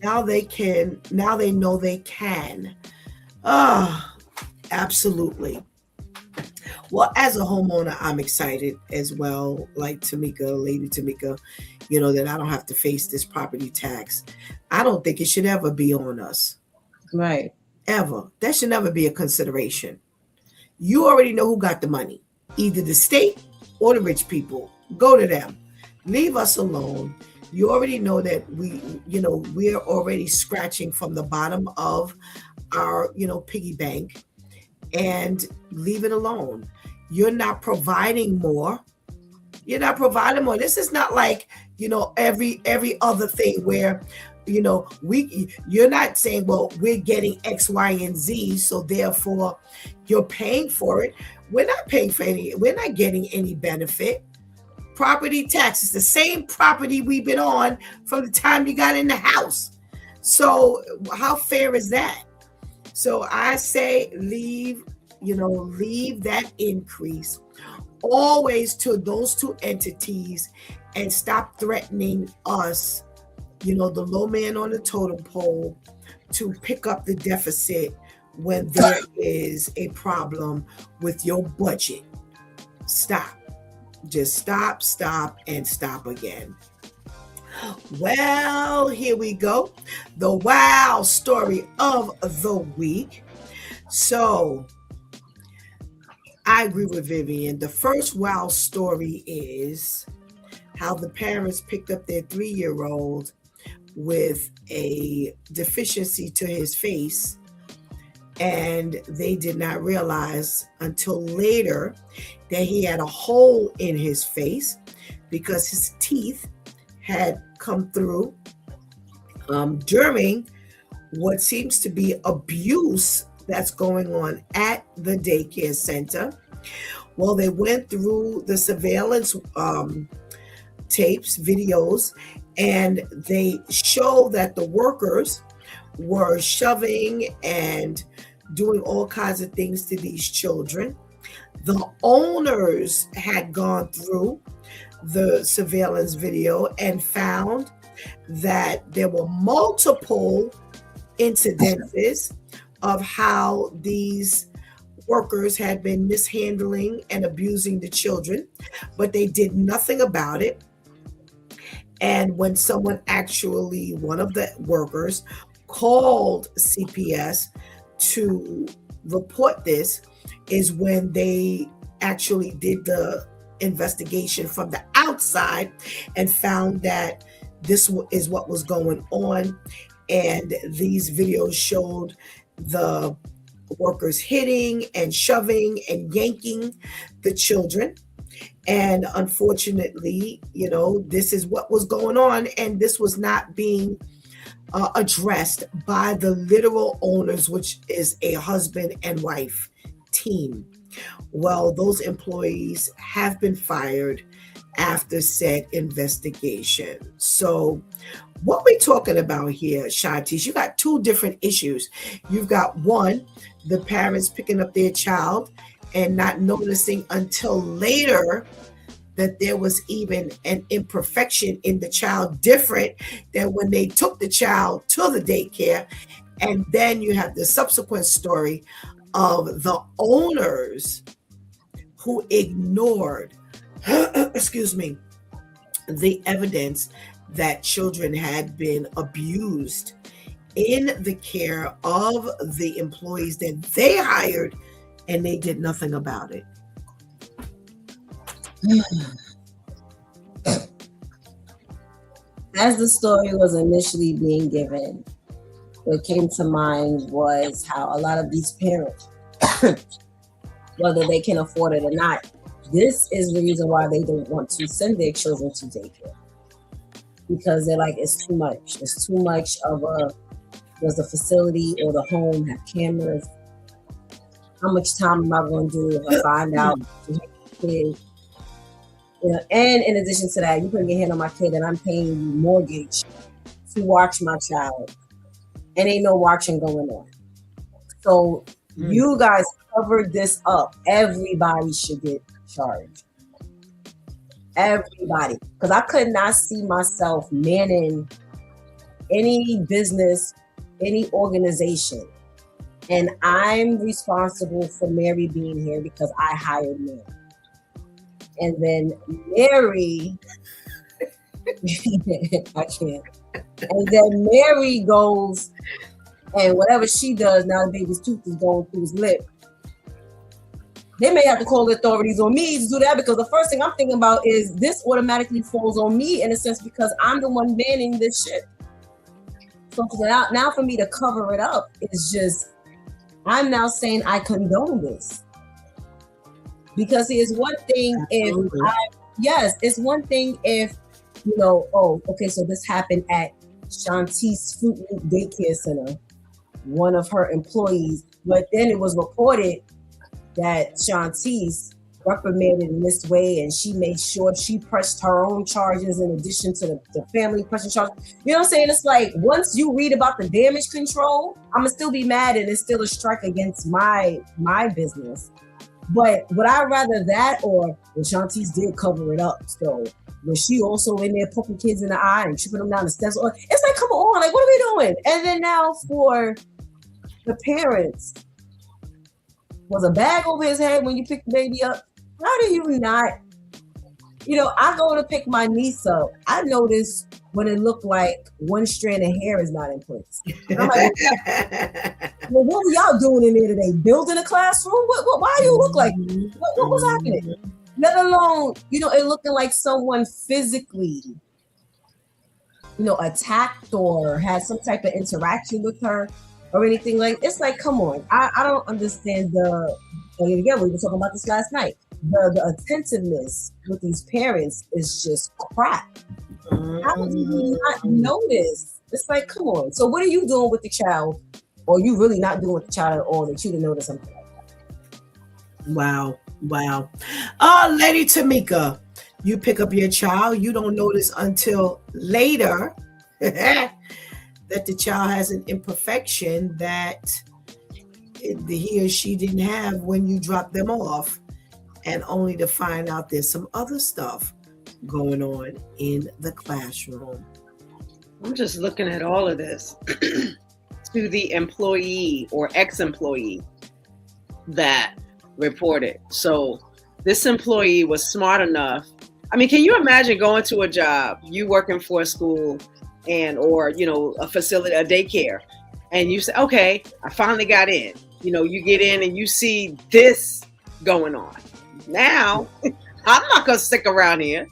now they know they can. Absolutely. Well, as a homeowner, I'm excited as well, like Tamika, Lady Tamika, that I don't have to face this property tax. I don't think it should ever be on us. Right. Ever. That should never be a consideration. You already know who got the money, either the state or the rich people. Go to them. Leave us alone. You already know that we're already scratching from the bottom of our, piggy bank, and leave it alone. You're not providing more. This is not like, every other thing where, you're not saying, well, we're getting X, Y, and Z, so therefore you're paying for it. We're not paying for we're not getting any benefit. Property taxes, the same property we've been on from the time you got in the house. So how fair is that? So I say leave that increase always to those two entities and stop threatening us, the low man on the totem pole, to pick up the deficit when there is a problem with your budget. Stop. Just stop, and stop again. Well, here we go. The wow story of the week. So, I agree with Vivian. The first wow story is how the parents picked up their 3-year-old with a deficiency to his face, and they did not realize until later that he had a hole in his face because his teeth had come through during what seems to be abuse that's going on at the daycare center. Well, they went through the surveillance tapes, videos, and they show that the workers were shoving and doing all kinds of things to these children. The owners had gone through the surveillance video and found that there were multiple incidences of how these workers had been mishandling and abusing the children, but they did nothing about it. And when one of the workers called CPS to report this, is when they actually did the investigation from the outside and found that this is what was going on. And these videos showed the workers hitting and shoving and yanking the children. And unfortunately, this is what was going on, and this was not being addressed by the literal owners, which is a husband and wife team. Well, those employees have been fired after said investigation. So what we're talking about here, Shantice, you got two different issues. You've got one, the parents picking up their child and not noticing until later that there was even an imperfection in the child, different than when they took the child to the daycare. And then you have the subsequent story of the owners who ignored, the evidence that children had been abused in the care of the employees that they hired, and they did nothing about it. As the story was initially being given, what came to mind was how a lot of these parents, whether they can afford it or not, this is the reason why they don't want to send their children to daycare. Because they're like, it's too much. It's too much does the facility or the home have cameras? How much time am I going to do if I find out kid? And in addition to that, you putting your hand on my kid and I'm paying you mortgage to watch my child. And ain't no watching going on. So you guys covered this up. Everybody should get charged. Everybody. Because I could not see myself manning any business, any organization. And I'm responsible for Mary being here because I hired Mary. And then Mary, I can't. And then Mary goes, and whatever she does, now the baby's tooth is going through his lip. They may have to call the authorities on me to do that, because the first thing I'm thinking about is this automatically falls on me in a sense because I'm the one banning this shit. So now for me to cover it up is just, I'm now saying I condone this. Because it's one thing it's one thing if, okay, so this happened at Shantice Fruit Loop Daycare Center, one of her employees, but then it was reported that Shantice reprimanded in this way, and she made sure she pressed her own charges in addition to the family pressing charges. You know what I'm saying? It's like once you read about the damage control, I'm gonna still be mad, and it's still a strike against my business. But would I rather that, or the Shanti's did cover it up? So was she also in there poking kids in the eye and tripping them down the steps? It's like, come on, like what are we doing? And then now for the parents, was a bag over his head when you pick the baby up? How do you not? I go to pick my niece up. I notice when it looked like one strand of hair is not in place. I'm like, well, what were y'all doing in there today? Building a classroom? Why do you look like what was happening? Let alone, it looking like someone physically, attacked or had some type of interaction with her or anything like. It's like, come on. I don't understand again, we were talking about this last night. The attentiveness with these parents is just crap. How do you not notice? It's like, come on. So what are you doing with the child? Or you really not doing with the child at all that you didn't notice something like that? Wow. Lady Tamika, you pick up your child, you don't notice until later that the child has an imperfection that he or she didn't have when you drop them off, and only to find out there's some other stuff going on in the classroom. I'm just looking at all of this to the employee or ex-employee that reported. So this employee was smart enough. I mean, can you imagine going to a job, you working for a school or a facility, a daycare, and you say, okay, I finally got in. You get in and you see this going on. Now, I'm not going to stick around here.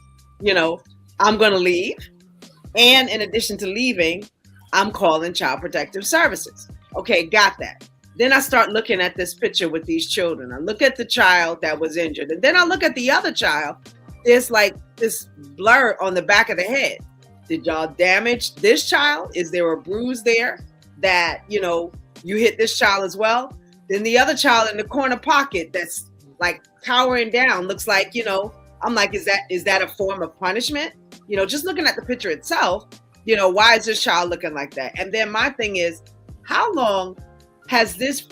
I'm going to leave. And in addition to leaving, I'm calling Child Protective Services. Okay, got that. Then I start looking at this picture with these children. I look at the child that was injured. And then I look at the other child. There's like this blur on the back of the head. Did y'all damage this child? Is there a bruise there that, you hit this child as well? Then the other child in the corner pocket that's like cowering down looks like, I'm like, is that a form of punishment? Just looking at the picture itself, why is this child looking like that? And then my thing is, how long has this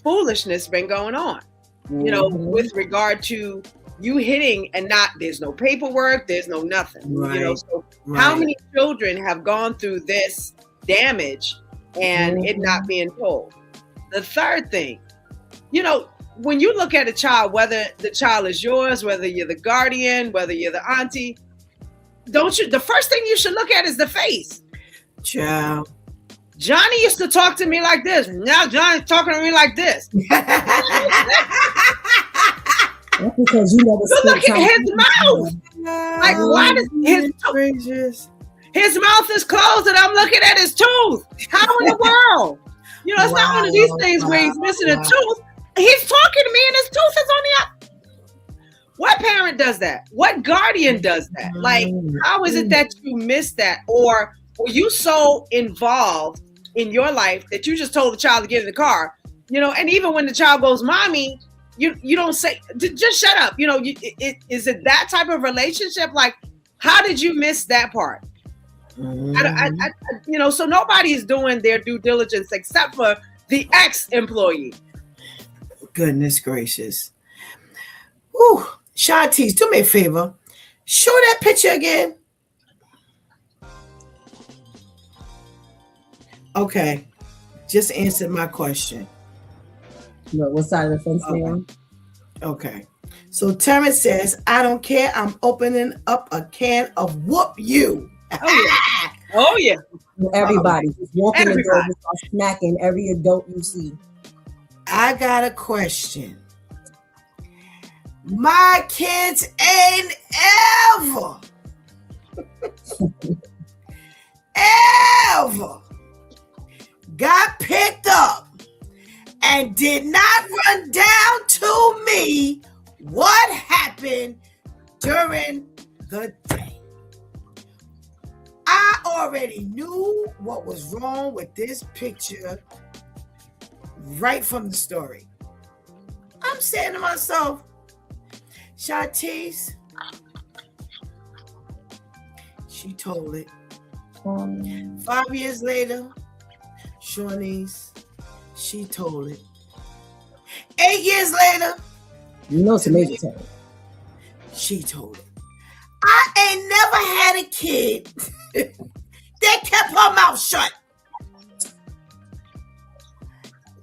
foolishness been going on? With regard to you hitting and there's no paperwork, there's no nothing. Right. How many children have gone through this damage and it not being told? The third thing, when you look at a child, whether the child is yours, whether you're the guardian, whether you're the auntie, the first thing you should look at is the face. Child. Johnny used to talk to me like this. Now Johnny's talking to me like this. That's because you never look at his mouth. Like, why does his mouth is closed and I'm looking at his tooth? How in the world? It's not one of these things where he's missing a tooth. He's talking to me and his tooth is on the up. What parent does that? What guardian does that? Like, how is it that you missed that? Or were you so involved in your life that you just told the child to get in the car? And even when the child goes, mommy, you don't say, just shut up. Is it that type of relationship? Like, how did you miss that part? So nobody is doing their due diligence except for the ex-employee. Goodness gracious. Whew. Shantice, do me a favor. Show that picture again. Okay. Just answered my question. What side of the fence Okay. on? Okay. So Terrence says, I don't care. I'm opening up a can of whoop you. Oh, yeah. Everybody. Just walking the door and start smacking every adult you see. I got a question. My kids ain't ever got picked up and did not run down to me what happened during the day. I already knew what was wrong with this picture right from the story. I'm saying to myself, Shantice, she told it. 5 years later, Shawnee's, she told it. 8 years later, You know it's a major tag. she told it. I ain't never had a kid that kept her mouth shut.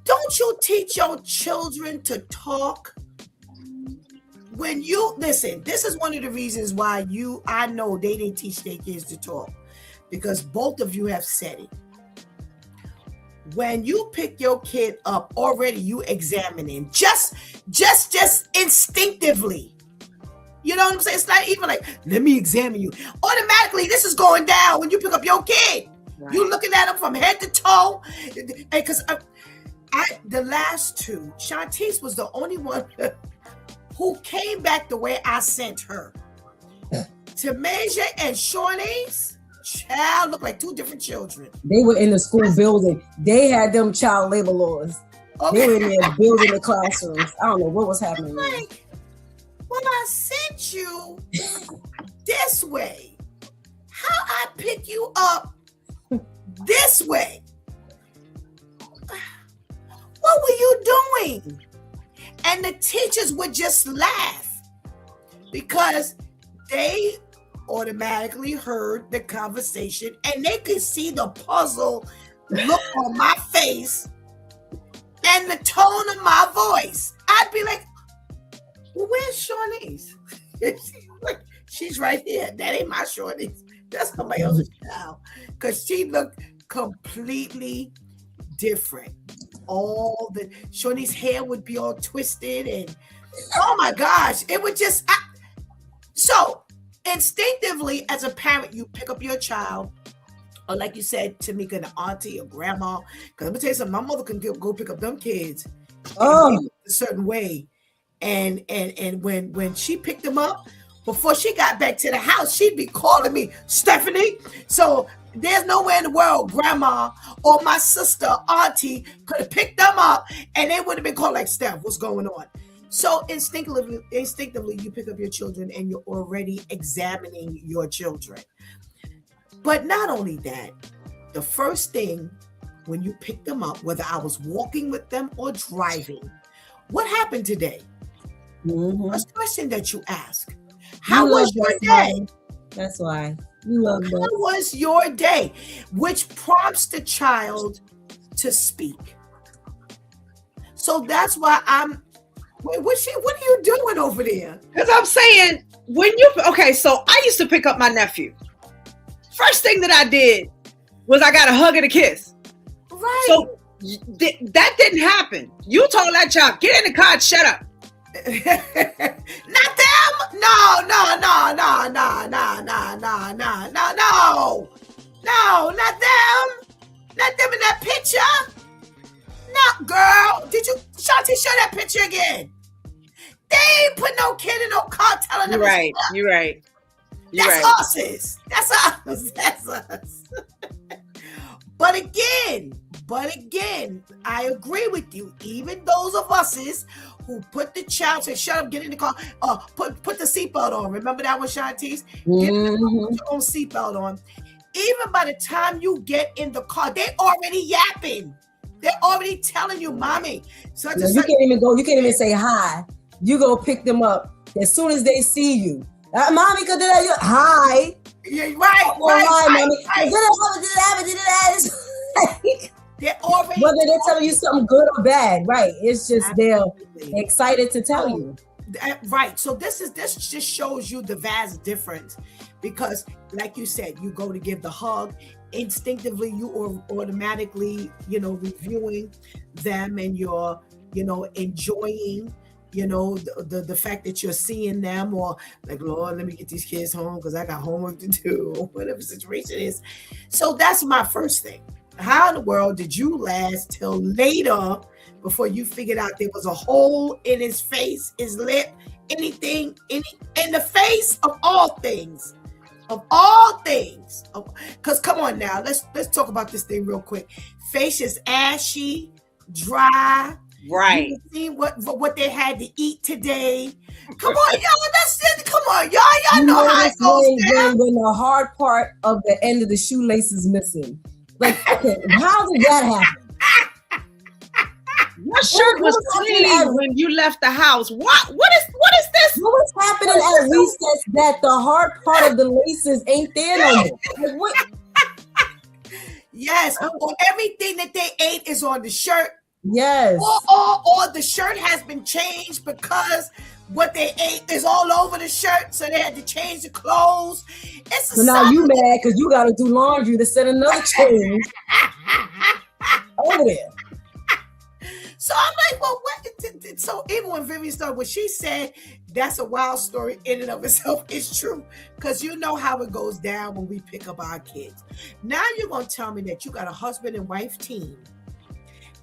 Don't you teach your children to talk? When you listen, this is one of the reasons why I know they didn't teach their kids to talk, because both of you have said it. When you pick your kid up, already you examining just instinctively. You know what I'm saying? It's not even like, let me examine you. Automatically, this is going down when you pick up your kid. Right. You looking at them from head to toe. Because the last two, Shantice was the only one who came back the way I sent her. Tamasia and Shawnee's child look like two different children. They were in the school building. They had them child labor laws. Okay. They were in there building the classrooms. I don't know what was happening. Like, well, I sent you this way. How I pick you up this way? What were you doing? And the teachers would just laugh because they automatically heard the conversation and they could see the puzzle look on my face and the tone of my voice. I'd be like, well, where's Shawnee's? Like, she's right here. That ain't my Shawnee's. That's somebody else's child. Because she looked completely different. All the Shawnee's hair would be all twisted and oh my gosh, it would just so instinctively as a parent, you pick up your child, or like you said, Tamika, an auntie or grandma. Because let me tell you something, my mother can go pick up them kids a certain way. And when she picked them up, before she got back to the house, she'd be calling me Stephanie. So there's nowhere in the world grandma or my sister, auntie could have picked them up and they would have been called like, Steph, what's going on? So instinctively, you pick up your children and you're already examining your children. But not only that, the first thing when you pick them up, whether I was walking with them or driving, what happened today? Mm-hmm. First question that you ask, how was your day? That's why. You love that. How was your day? Which prompts the child to speak. So that's why what are you doing over there? Because I'm saying, so I used to pick up my nephew. First thing that I did was I got a hug and a kiss. Right. So that didn't happen. You told that child, get in the car and shut up. Not them. No, not them. Not them in that picture. No, girl. Did you, Shanti, show that picture again? They ain't put no kid in no car telling them. You're right. That's us. That's us. But again, I agree with you. Even those of us who put the child, say, shut up, get in the car, put the seatbelt on. Remember that one, Shantice? Get in the car, put your own seatbelt on. Even by the time you get in the car, they already yapping. They're already telling you, mommy. So you can't even go, you can't even say hi. You go pick them up as soon as they see you. Mommy, could do that? Hi. Yeah, right. Hi, mommy. They're already whether they're telling you something good or bad, right? It's just they're excited to tell you. Right. So this just shows you the vast difference, because like you said, you go to give the hug, instinctively you are automatically, reviewing them, and you're, enjoying, the fact that you're seeing them, or like, Lord, let me get these kids home because I got homework to do, or whatever the situation is. So that's my first thing. How in the world did you last till later before you figured out there was a hole in his face, his lip, anything in the face of all things? Of all things. Because come on now, let's talk about this thing real quick. Face is ashy, dry. Right. You see what they had to eat today. Come on, y'all. That's it. Come on, y'all know how it Notice goes down. when the hard part of the end of the shoelace is missing. Like, okay, how did that happen? Your shirt was clean when you left the house. What is this? What was happening at recess that the hard part of the laces ain't there no more? Like, what? Yes, or everything that they ate is on the shirt. Yes. Or the shirt has been changed because what they ate is all over the shirt, so they had to change the clothes. So now you mad because you got to do laundry to set another change over there. So I'm like, well, what? So even when Vivian started, what she said, that's a wild story in and of itself. It's true, because you know how it goes down when we pick up our kids. Now you're going to tell me that you got a husband and wife team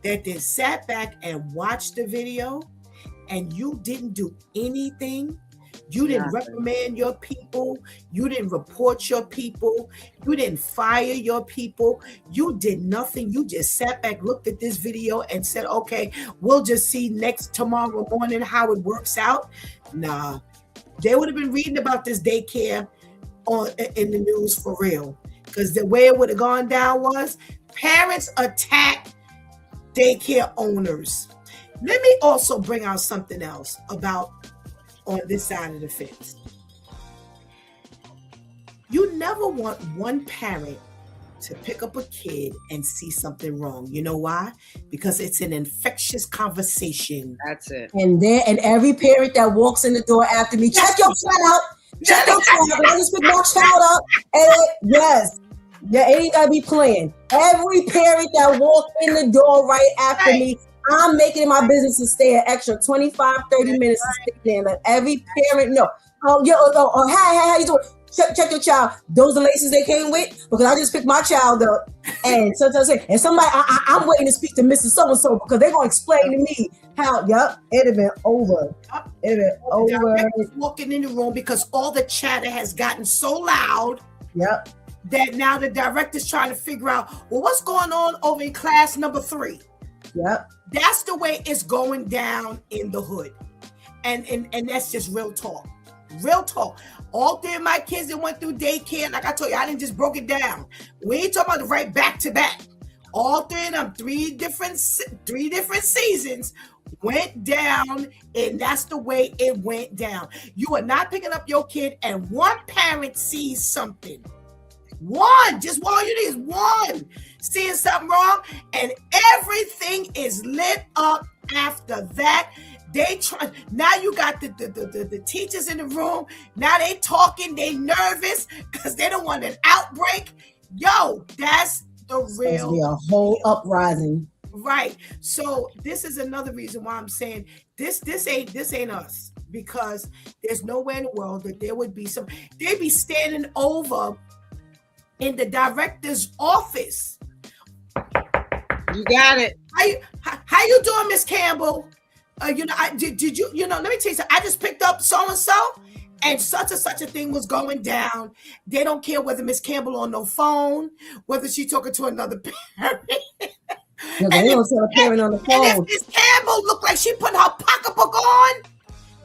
that then sat back and watched the video and you didn't do anything. You didn't reprimand your people. You didn't report your people. You didn't fire your people. You did nothing. You just sat back, looked at this video and said, okay, we'll just see tomorrow morning how it works out. Nah, they would have been reading about this daycare in the news for real. Because the way it would have gone down was parents attack daycare owners. Let me also bring out something else about on this side of the fence. You never want one parent to pick up a kid and see something wrong. You know why? Because it's an infectious conversation. That's it. And every parent that walks in the door after me, check your child out. Check your child out. I just picked my child up. And yes, yeah, it ain't gotta be playing. Every parent that walks in the door right after me, I'm making it my business to stay an extra 25, 30 minutes to stay there. Let every parent know. Hi, how you doing? Check your child. Those are the laces they came with because I just picked my child up. And sometimes and somebody, I'm waiting to speak to Mrs. So-and-so because they're going to explain to me how, it'd have been over. It'd have been over. Walking in the room because all the chatter has gotten so loud. Yep. That now the director's trying to figure out, well, what's going on over in class number 3? Yep. That's the way it's going down in the hood. And that's just real talk. Real talk. All 3 of my kids that went through daycare, like I told you, I didn't just broke it down. We ain't talking about the right back to back. All 3 of them, three different seasons went down, and that's the way it went down. You are not picking up your kid and one parent sees something. Just one, you need one seeing something wrong, and everything is lit up after that. They try now. You got the teachers in the room. Now they talking. They nervous because they don't want an outbreak. Yo, that's the real. Be a whole uprising. Right. So this is another reason why I'm saying this ain't us, because there's nowhere in the world that there would be they'd be standing over in the director's office. You got it. How you doing, Miss Campbell? Did you let me tell you something. I just picked up so-and-so and such a thing was going down. They don't care whether Miss Campbell on no phone, whether she's talking to another parent. No, they don't tell a parent on the phone. And if Miss Campbell looked like she put her pocketbook on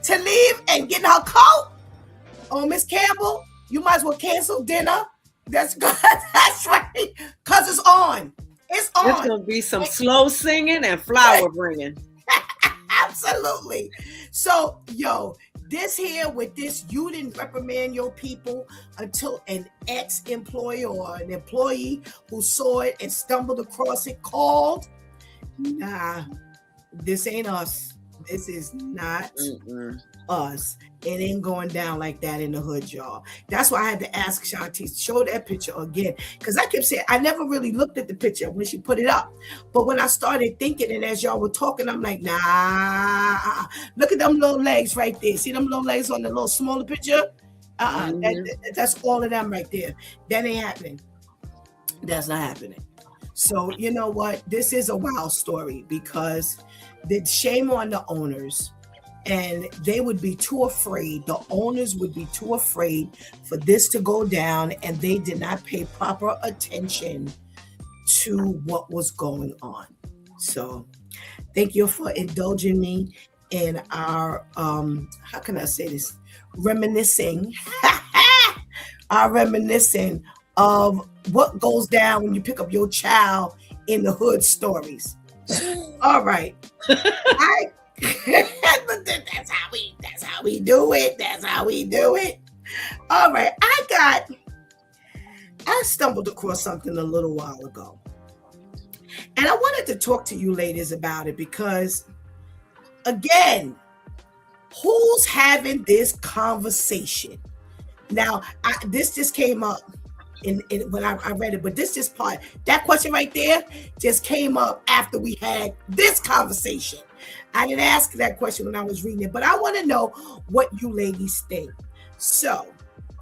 to leave and getting her coat, oh, Miss Campbell, you might as well cancel dinner. That's good. That's right. Because it's on. It's on. It's going to be some slow singing and flower bringing. Absolutely. So, this here with this, you didn't reprimand your people until an ex-employee or an employee who saw it and stumbled across it called. Nah, this ain't us. This is not us. It ain't going down like that in the hood, y'all. That's why I had to ask Shanti, show that picture again. Because I kept saying, I never really looked at the picture when she put it up. But when I started thinking, and as y'all were talking, I'm like, nah. Look at them little legs right there. See them little legs on the little smaller picture? That's all of them right there. That ain't happening. That's not happening. So, you know what? This is a wild story because the shame on the owners. And they would be too afraid. The owners would be too afraid for this to go down, and they did not pay proper attention to what was going on. So thank you for indulging me in our how can I say this? Reminiscing, our reminiscing of what goes down when you pick up your child in the hood stories. All right. That's how we do it. That's how we do it. All right. I stumbled across something a little while ago. And I wanted to talk to you ladies about it because, again, who's having this conversation? Now, this just came up when I read it, but this just part, that question right there just came up after we had this conversation. I didn't ask that question when I was reading it, but I want to know what you ladies think. So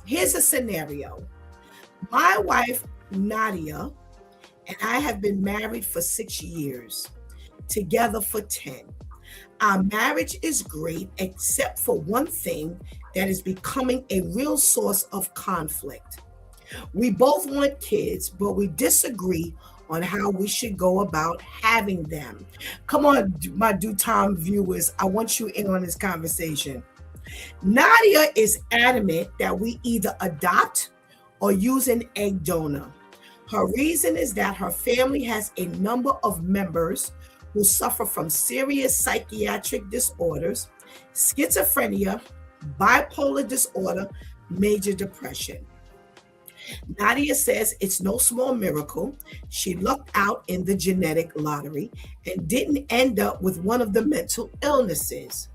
here's a scenario. My wife, Nadia, and I have been married for 6 years, together for 10. Our marriage is great, except for one thing that is becoming a real source of conflict. We both want kids, but we disagree on how we should go about having them. Come on, my due time viewers, I want you in on this conversation. Nadia is adamant that we either adopt or use an egg donor. Her reason is that her family has a number of members who suffer from serious psychiatric disorders, schizophrenia, bipolar disorder, major depression. Nadia says it's no small miracle. She lucked out in the genetic lottery and didn't end up with one of the mental illnesses.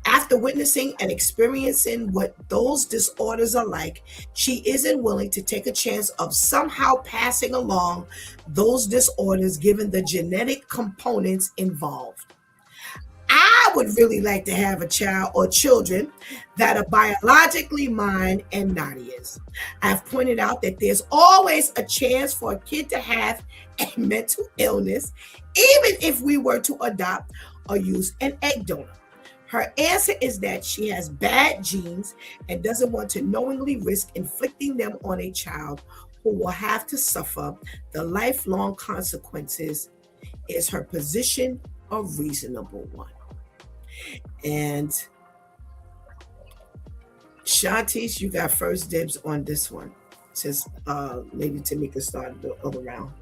After witnessing and experiencing what those disorders are like, she isn't willing to take a chance of somehow passing along those disorders given the genetic components involved. I would really like to have a child or children that are biologically mine and Nadia's. I've pointed out that there's always a chance for a kid to have a mental illness, even if we were to adopt or use an egg donor. Her answer is that she has bad genes and doesn't want to knowingly risk inflicting them on a child who will have to suffer the lifelong consequences. Is her position a reasonable one? And Shantice, you got first dibs on this one, since Lady Tamika started the other round.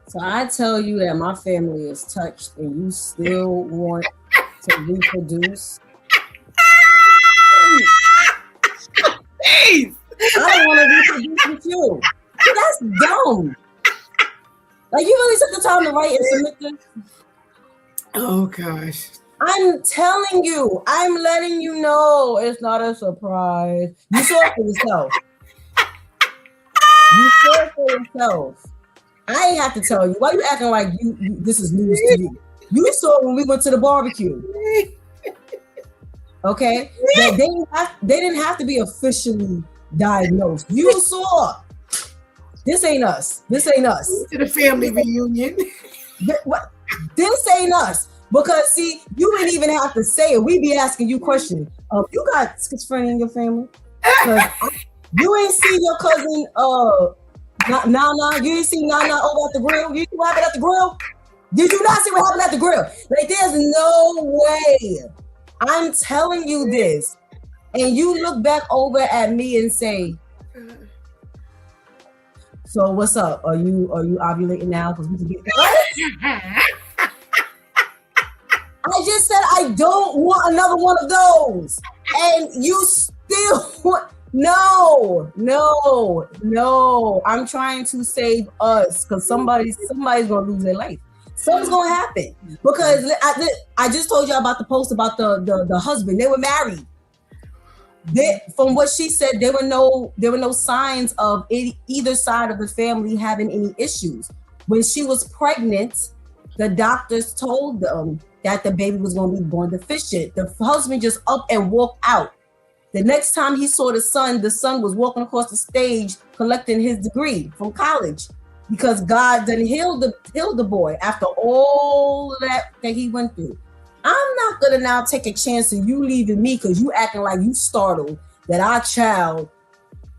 So I tell you that my family is touched and you still want to reproduce. Please. I don't want to reproduce with you. That's dumb. Like, you really took the time to write and submit this? Oh gosh. I'm telling you, I'm letting you know it's not a surprise. You saw it for yourself. You saw it for yourself. I ain't have to tell you. Why you acting like you this is news to you? You saw it when we went to the barbecue. Okay? They didn't have to be officially diagnosed. You saw. This ain't us. This ain't us. To the family reunion. This ain't us. Because see, you didn't even have to say it. We be asking you questions. You got schizophrenia in your family? You ain't see your cousin Nana. You didn't see Nana over at the grill. You see what happened at the grill? Did you not see what happened at the grill? Like, there's no way. I'm telling you this. And you look back over at me and say, so what's up? Are you ovulating now? Because we can get I just said I don't want another one of those. And you still want no. I'm trying to save us because somebody's gonna lose their life. Something's gonna happen. Because I just told you about the post about the husband. They were married. From what she said, there were no signs of either side of the family having any issues. When she was pregnant, the doctors told them that the baby was going to be born deficient. The husband just up and walked out. The next time he saw the son was walking across the stage collecting his degree from college because God done healed the boy after all that he went through. I'm not gonna now take a chance of you leaving me because you acting like you startled that our child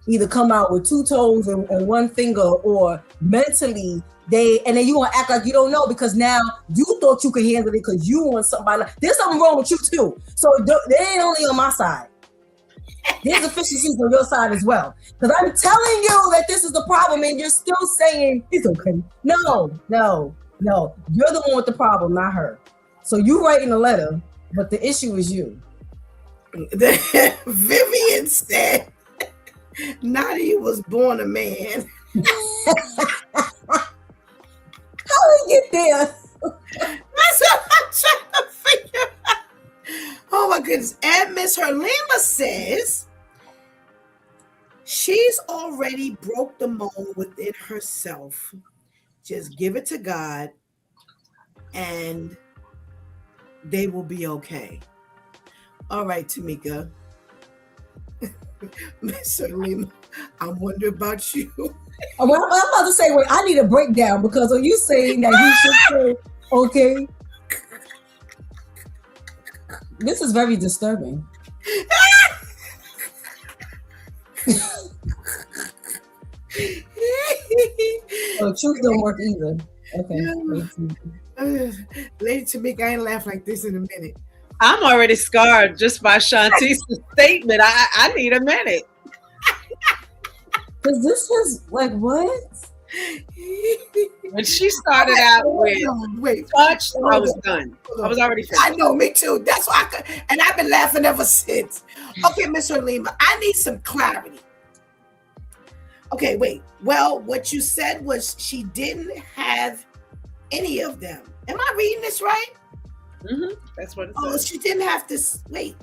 either come out with 2 toes and 1 finger, or mentally and then you want to act like you don't know because now you thought you could handle it because you want somebody. There's something wrong with you too. So they ain't only on my side. There's deficiencies on your side as well. Because I'm telling you that this is the problem, and you're still saying it's okay. No. You're the one with the problem, not her. So you writing a letter, but the issue is you. Vivian said Nadia was born a man. How did we get there? That's what I'm trying to figure out. Oh my goodness. And Miss Herlima says she's already broke the mold within herself. Just give it to God and they will be okay. All right, Tamika. Miss Herlima, I wonder about you. I'm about to say, wait, I need a breakdown because are you saying that he should say, okay? This is very disturbing. Oh, truth don't work either. Okay. Lady Tamika, I ain't laugh like this in a minute. I'm already scarred just by Shantice's statement. I need a minute. Because this is like, what? When she started out with touch, I was done. I was already finished. I know, me too. That's why and I've been laughing ever since. Okay, Miss Herlima, I need some clarity. Okay, wait. Well, what you said was she didn't have any of them. Am I reading this right? Mm-hmm. That's what it says. Oh, she didn't have to. Wait.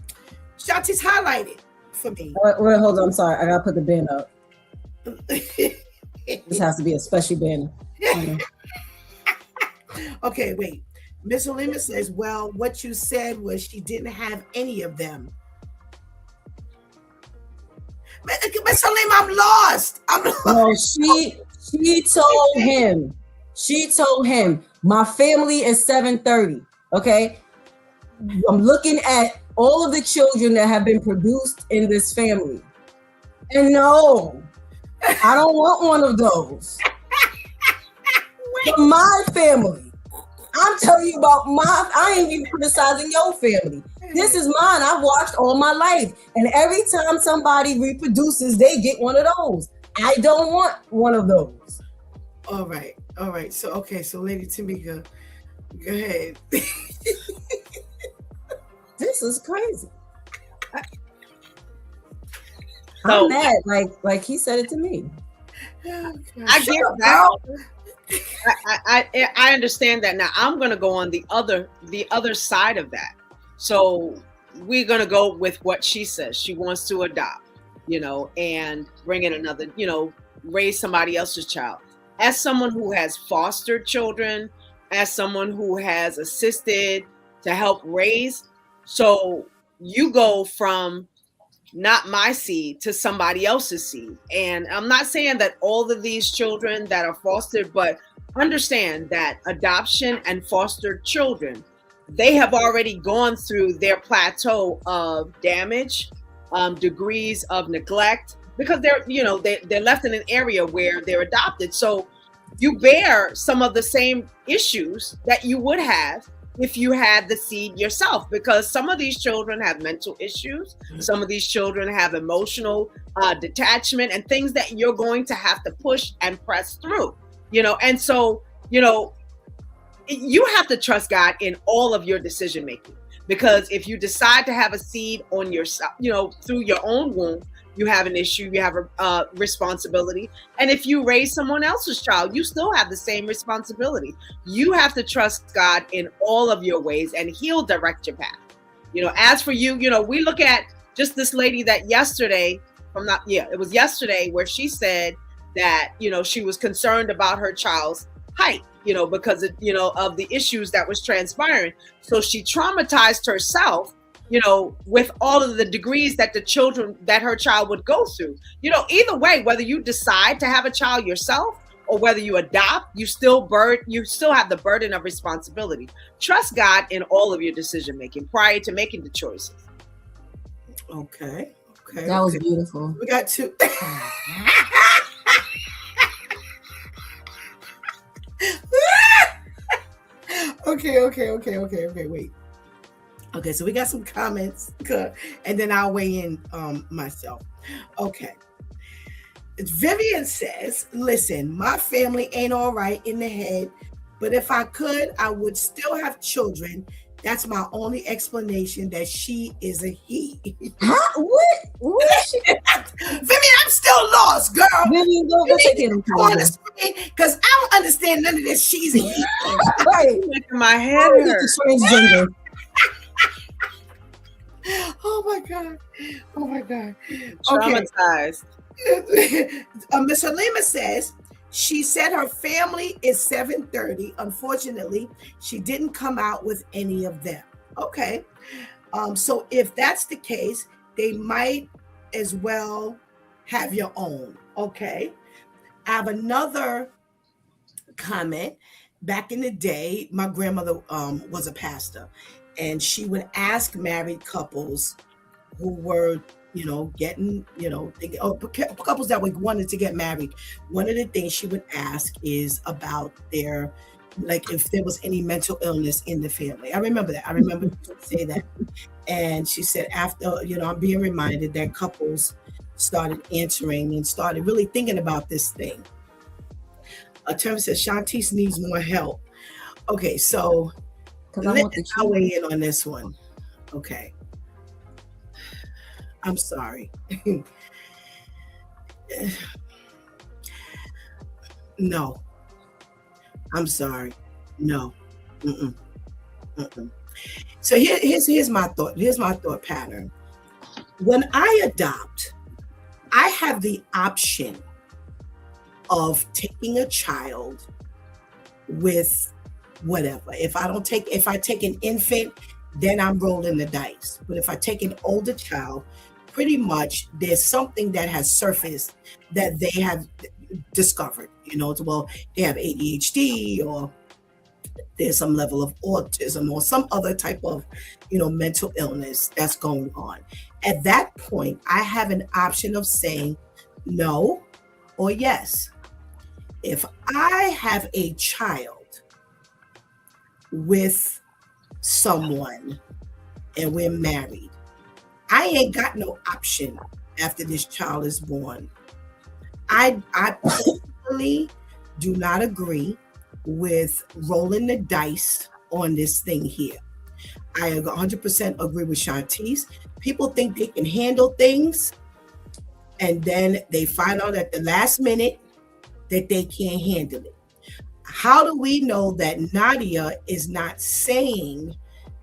Shanti's highlighted for me. Wait, hold on. I'm sorry. I got to put the banner up. This has to be a special banner. Okay, wait. Miss Herlima says, well, what you said was she didn't have any of them. Miss Herlima, I'm lost. No, she told him. She told him, my family is 730. Okay. I'm looking at all of the children that have been produced in this family. And no, I don't want one of those. For my family. I'm telling you about I ain't even criticizing your family. This is mine. I've watched all my life. And every time somebody reproduces, they get one of those. I don't want one of those. All right. So, Lady Tamika, go ahead. This is crazy. I'm mad. Like he said it to me. I get that. I understand that. Now I'm going to go on the other side of that. So we're going to go with what she says. She wants to adopt, and bring in another, raise somebody else's child. As someone who has fostered children, as someone who has assisted to help raise, so you go from not my seed to somebody else's seed. And I'm not saying that all of these children that are fostered, but understand that adoption and fostered children, they have already gone through their plateau of damage, degrees of neglect, because they're left in an area where they're adopted. So you bear some of the same issues that you would have if you had the seed yourself, because some of these children have mental issues. Some of these children have emotional detachment and things that you're going to have to push and press through, and so, you have to trust God in all of your decision making, because if you decide to have a seed on yourself, through your own womb, you have an issue, you have a responsibility. And if you raise someone else's child, you still have the same responsibility. You have to trust God in all of your ways, and He'll direct your path. As for you, we look at just this lady that yesterday, it was yesterday where she said that, she was concerned about her child's height, because of the issues that was transpiring. So she traumatized herself, with all of the degrees that her child would go through. Either way, whether you decide to have a child yourself or whether you adopt, you still have the burden of responsibility. Trust God in all of your decision making prior to making the choices. Okay. Okay. That was beautiful. We got two. Okay. Wait. Okay, so we got some comments, and then I'll weigh in myself. Okay. Vivian says, listen, my family ain't all right in the head, but if I could, I would still have children. That's my only explanation that she is a he. Huh? What is she? Vivian, I'm still lost, girl. Vivian, go take it on the screen, because I don't understand none of this. She's a he. Right. Making my head How is hurt. it transgender? Oh my God. Okay. Traumatized. Miss Halima says she said her family is 730. Unfortunately, she didn't come out with any of them. Okay. So if that's the case, they might as well have your own. Okay. I have another comment. Back in the day, my grandmother was a pastor, and she would ask married couples who were, getting, couples that wanted to get married. One of the things she would ask is about their, like, if there was any mental illness in the family. I remember that. I remember her say that. And she said, after, I'm being reminded that couples started answering and started really thinking about this thing. Term says Shantice needs more help. Okay, so I'll weigh in on this one. Okay. I'm sorry. No. I'm sorry. No. Mm-mm. Mm-mm. So here's my thought. Here's my thought pattern. When I adopt, I have the option of taking a child with whatever. If I take an infant, then I'm rolling the dice. But if I take an older child, pretty much there's something that has surfaced that they have discovered. Well, they have ADHD, or there's some level of autism, or some other type of, mental illness that's going on. At that point, I have an option of saying no or yes. If I have a child with someone and we're married, I ain't got no option after this child is born. I personally do not agree with rolling the dice on this thing here. I 100% agree with Shantice. People think they can handle things, and then they find out at the last minute that they can't handle it. How do we know that Nadia is not saying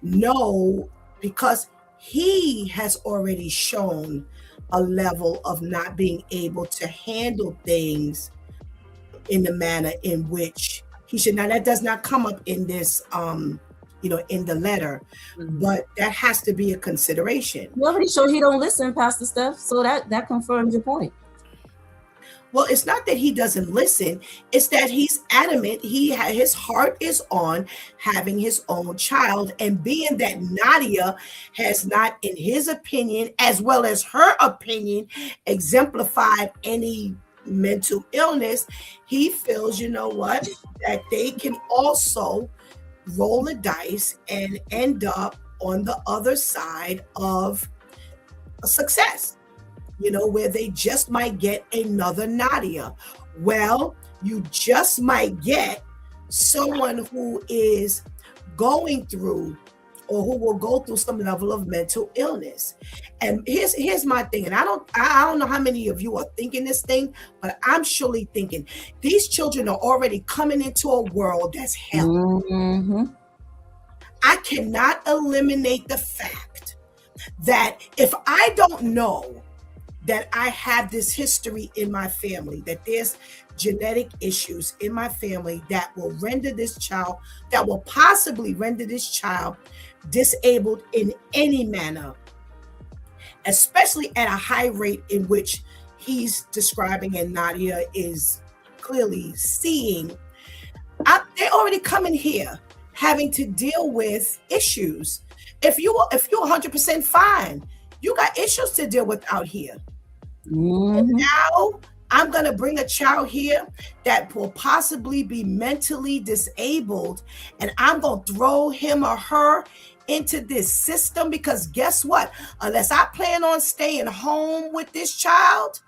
no because he has already shown a level of not being able to handle things in the manner in which he should? Now, that does not come up in this, in the letter, but that has to be a consideration. You already showed he don't listen, Pastor Steph, so that confirms your point. Well, it's not that he doesn't listen. It's that he's adamant. His heart is on having his own child. And being that Nadia has not, in his opinion, as well as her opinion, exemplified any mental illness, he feels, that they can also roll the dice and end up on the other side of a success. Where they just might get another Nadia. Well, you just might get someone who is going through, or who will go through, some level of mental illness. And here's my thing, and I don't know how many of you are thinking this thing, but I'm surely thinking these children are already coming into a world that's hell. Mm-hmm. I cannot eliminate the fact that if I don't know that I have this history in my family, that there's genetic issues in my family that will possibly render this child disabled in any manner, especially at a high rate in which he's describing and Nadia is clearly seeing. They already come in here having to deal with issues. If you're 100% fine, You got issues to deal with out here. Mhm. Now I'm going to bring a child here that will possibly be mentally disabled, and I'm going to throw him or her into this system, because guess what? Unless I plan on staying home with this child,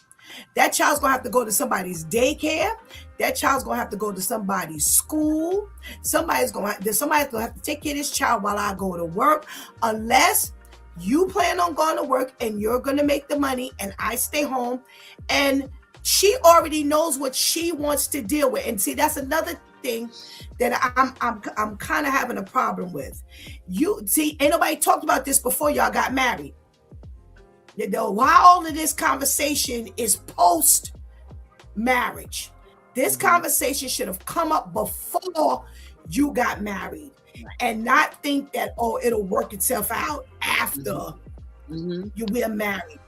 that child's going to have to go to somebody's daycare. That child's going to have to go to somebody's school. Somebody's going to have to take care of this child while I go to work, unless you plan on going to work and you're going to make the money and I stay home. And she already knows what she wants to deal with. And see, that's another thing that I'm kind of having a problem with. You see, ain't nobody talked about this before y'all got married. Why all of this conversation is post marriage? This conversation should have come up before you got married, and not think that, oh, it'll work itself out after you were married.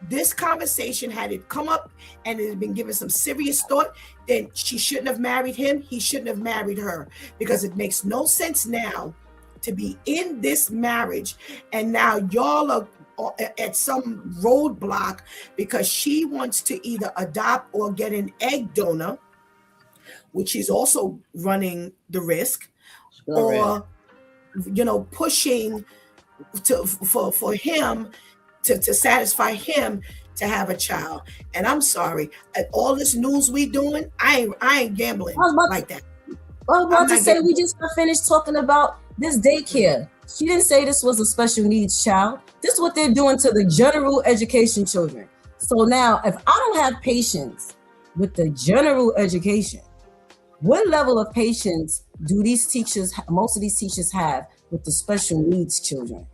This conversation, had it come up and it had been given some serious thought, then she shouldn't have married him. He shouldn't have married her, because it makes no sense now to be in this marriage and now y'all are at some roadblock because she wants to either adopt or get an egg donor, which she's also running the risk, or pushing for him to satisfy him to have a child. And I'm sorry, at all this news we doing, I ain't gambling like that. I was about to say, we just got finished talking about this daycare. She didn't say this was a special needs child. This is what they're doing to the general education children. So now, if I don't have patience with the general education, what level of patience do most of these teachers have with the special needs children?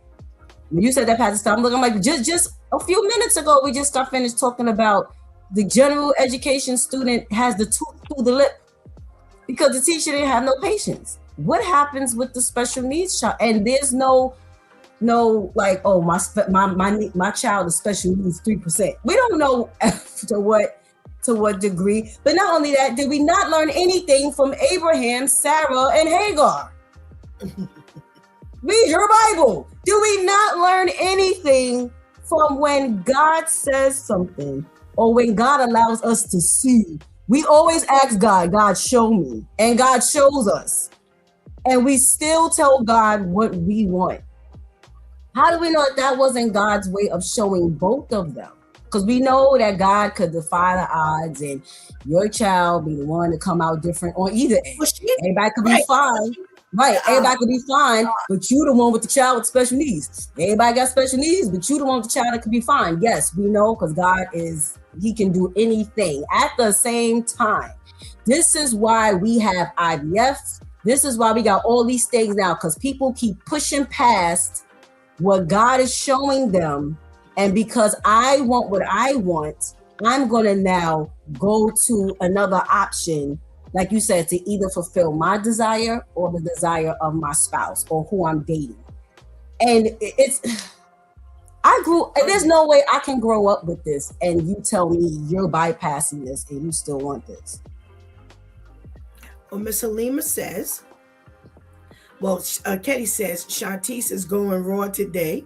When you said that, Pastor Steph, I'm looking like just a few minutes ago, we just got finished talking about the general education student has the tooth through the lip because the teacher didn't have no patience. What happens with the special needs child? And there's no like, oh, my child is special needs 3%. We don't know to what degree. But not only that, did we not learn anything from Abraham, Sarah, and Hagar? Read your Bible. Do we not learn anything from when God says something or when God allows us to see? We always ask God, God, show me. And God shows us. And we still tell God what we want. How do we know that wasn't God's way of showing both of them? Because we know that God could defy the odds and your child be the one to come out different on either end. Everybody could be fine. Right, everybody could be fine, but you the one with the child with special needs. Everybody got special needs, but you the one with the child that could be fine. Yes, we know, because God he can do anything at the same time. This is why we have IVF. This is why we got all these things now, because people keep pushing past what God is showing them. And because I want what I want, I'm going to now go to another option, like you said, to either fulfill my desire or the desire of my spouse or who I'm dating. And there's no way I can grow up with this and you tell me you're bypassing this and you still want this. Well, Miss Halima says, Ketty says, Shantice is going raw today.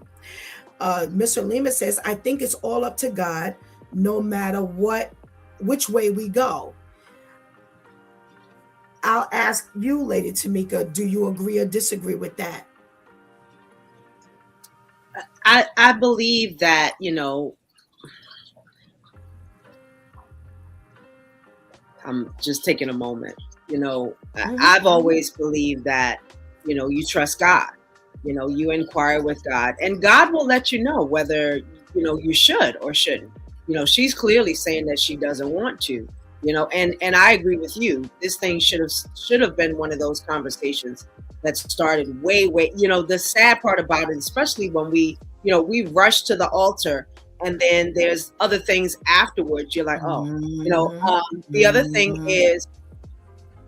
Miss Halima says, I think it's all up to God, no matter which way we go. I'll ask you, Lady Tamika, do you agree or disagree with that? I believe that, I'm just taking a moment. I've always believed that, you trust God, you inquire with God, and God will let you know whether, you should or shouldn't. She's clearly saying that she doesn't want to. And I agree with you. This thing should have been one of those conversations that started way. The sad part about it, especially when we rush to the altar and then there's other things afterwards. You're like, the other thing is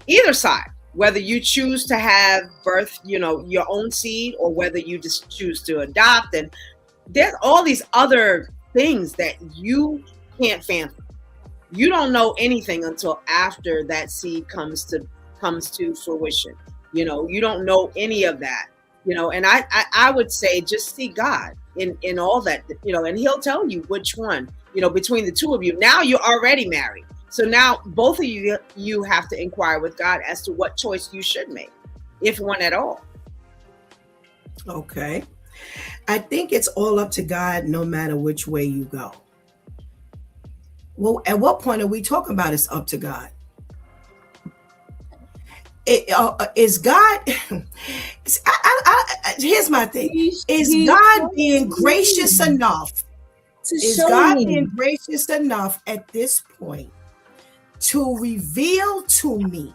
either side, whether you choose to have birth, your own seed, or whether you just choose to adopt. And there's all these other things that you can't fathom. You don't know anything until after that seed comes to fruition. You don't know any of that And I would say just see God in all that, and he'll tell you which one, between the two of you. Now you're already married. So now both of you have to inquire with God as to what choice you should make, if one at all. Okay. I think it's all up to God no matter which way you go. Well, at what point are we talking about it's up to God? Is God, here's my thing. Is God being gracious enough? Is God being gracious enough at this point to reveal to me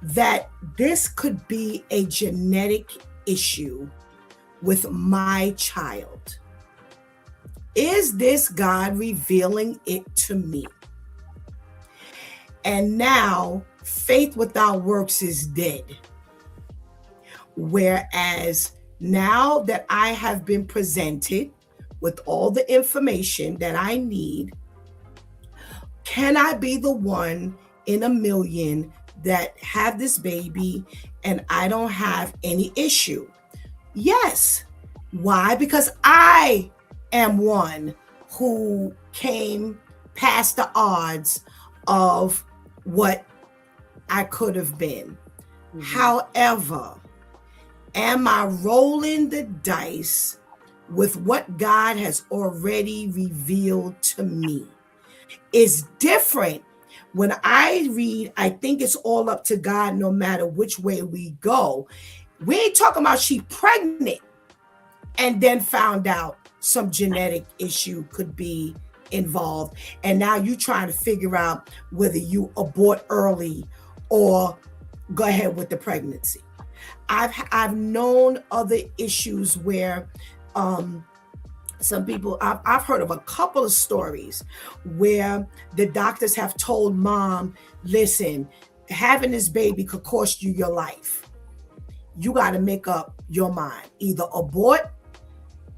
that this could be a genetic issue with my child? Is this God revealing it to me? And now faith without works is dead. Whereas now that I have been presented with all the information that I need, can I be the one in a million that have this baby and I don't have any issue? Yes. Why? Because I am one who came past the odds of what I could have been. Mm-hmm. However, am I rolling the dice with what God has already revealed to me? It's different when I read, I think it's all up to God no matter which way we go. We ain't talking about she pregnant and then found out some genetic issue could be involved. And now you trying to figure out whether you abort early or go ahead with the pregnancy. I've known other issues where some people, I've heard of a couple of stories where the doctors have told mom, listen, having this baby could cost you your life. You got to make up your mind. Either abort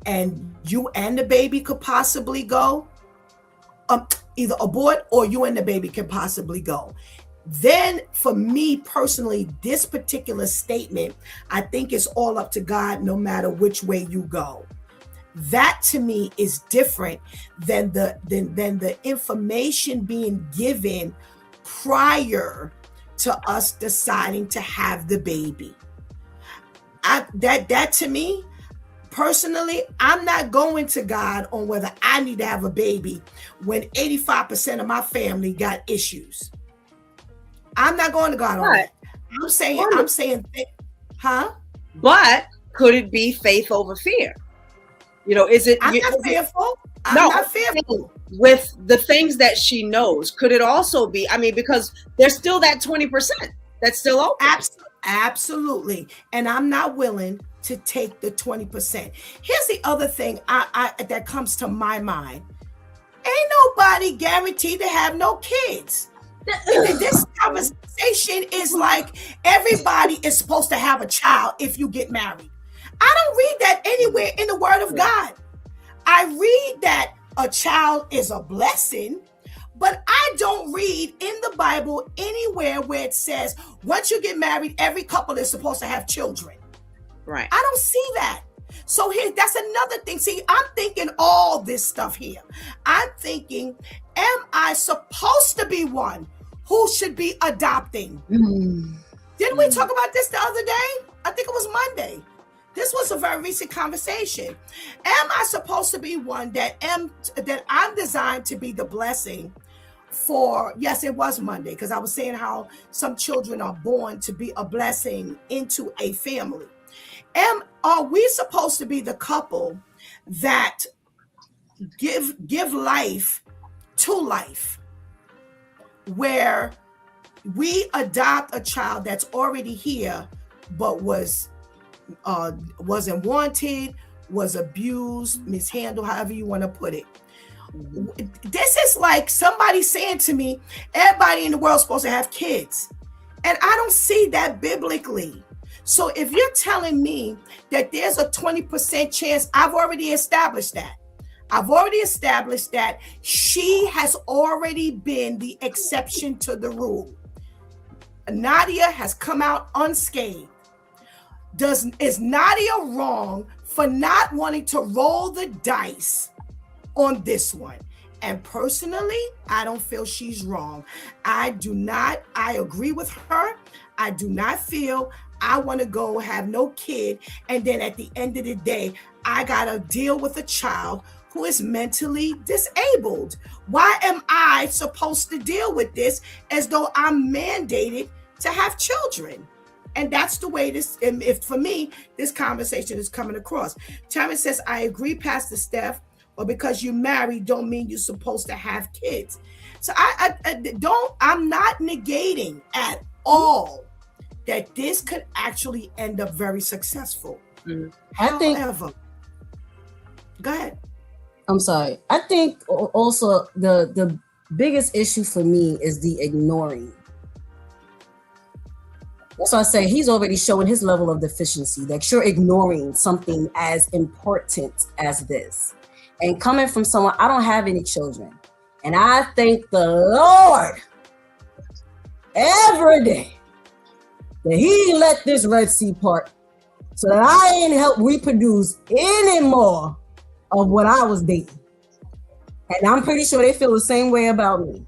and you and the baby could possibly go. Either abort or you and the baby can possibly go. Then for me personally, this particular statement, I think it's all up to God no matter which way you go. That to me is different than the information being given prior to us deciding to have the baby. That to me, personally, I'm not going to God on whether I need to have a baby when 85% of my family got issues. I'm not going to God on that. I'm saying, huh? But could it be faith over fear? Is it? I'm not fearful. I'm not fearful. With the things that she knows, could it also be? I mean, because there's still that 20% that's still open. Absolutely. And I'm not willing to take the 20%. Here's the other thing I that comes to my mind. Ain't nobody guaranteed to have no kids. This conversation is like everybody is supposed to have a child if you get married. I don't read that anywhere in the Word of God. I read that a child is a blessing, but I don't read in the Bible anywhere where it says once you get married, every couple is supposed to have children. Right. I don't see that. So that's another thing. See, I'm thinking all this stuff here. I'm thinking, am I supposed to be one who should be adopting? Didn't we talk about this the other day? I think it was Monday. This was a very recent conversation. Am I supposed to be one that I'm designed to be the blessing for? Yes, it was Monday, because I was saying how some children are born to be a blessing into a family. Are we supposed to be the couple that give life to life, where we adopt a child that's already here but wasn't wanted, was abused, mishandled, however you want to put it? This is like somebody saying to me, everybody in the world is supposed to have kids. And I don't see that biblically. So if you're telling me that there's a 20% chance, I've already established that. She has already been the exception to the rule. Nadia has come out unscathed. is Nadia wrong for not wanting to roll the dice on this one? And personally, I don't feel she's wrong. I agree with her. I do not feel I want to go have no kid. And then at the end of the day, I got to deal with a child who is mentally disabled. Why am I supposed to deal with this as though I'm mandated to have children? And that's the way if for me, this conversation is coming across. Tammy says, I agree, Pastor Steph, or because you're married don't mean you're supposed to have kids. So I'm not negating at all that this could actually end up very successful. However, go ahead. I'm sorry. I think also the biggest issue for me is the ignoring. That's why I say he's already showing his level of deficiency, that you're ignoring something as important as this. And coming from someone, I don't have any children. And I thank the Lord every day that he let this Red Sea part so that I ain't help reproduce any more of what I was dating. And I'm pretty sure they feel the same way about me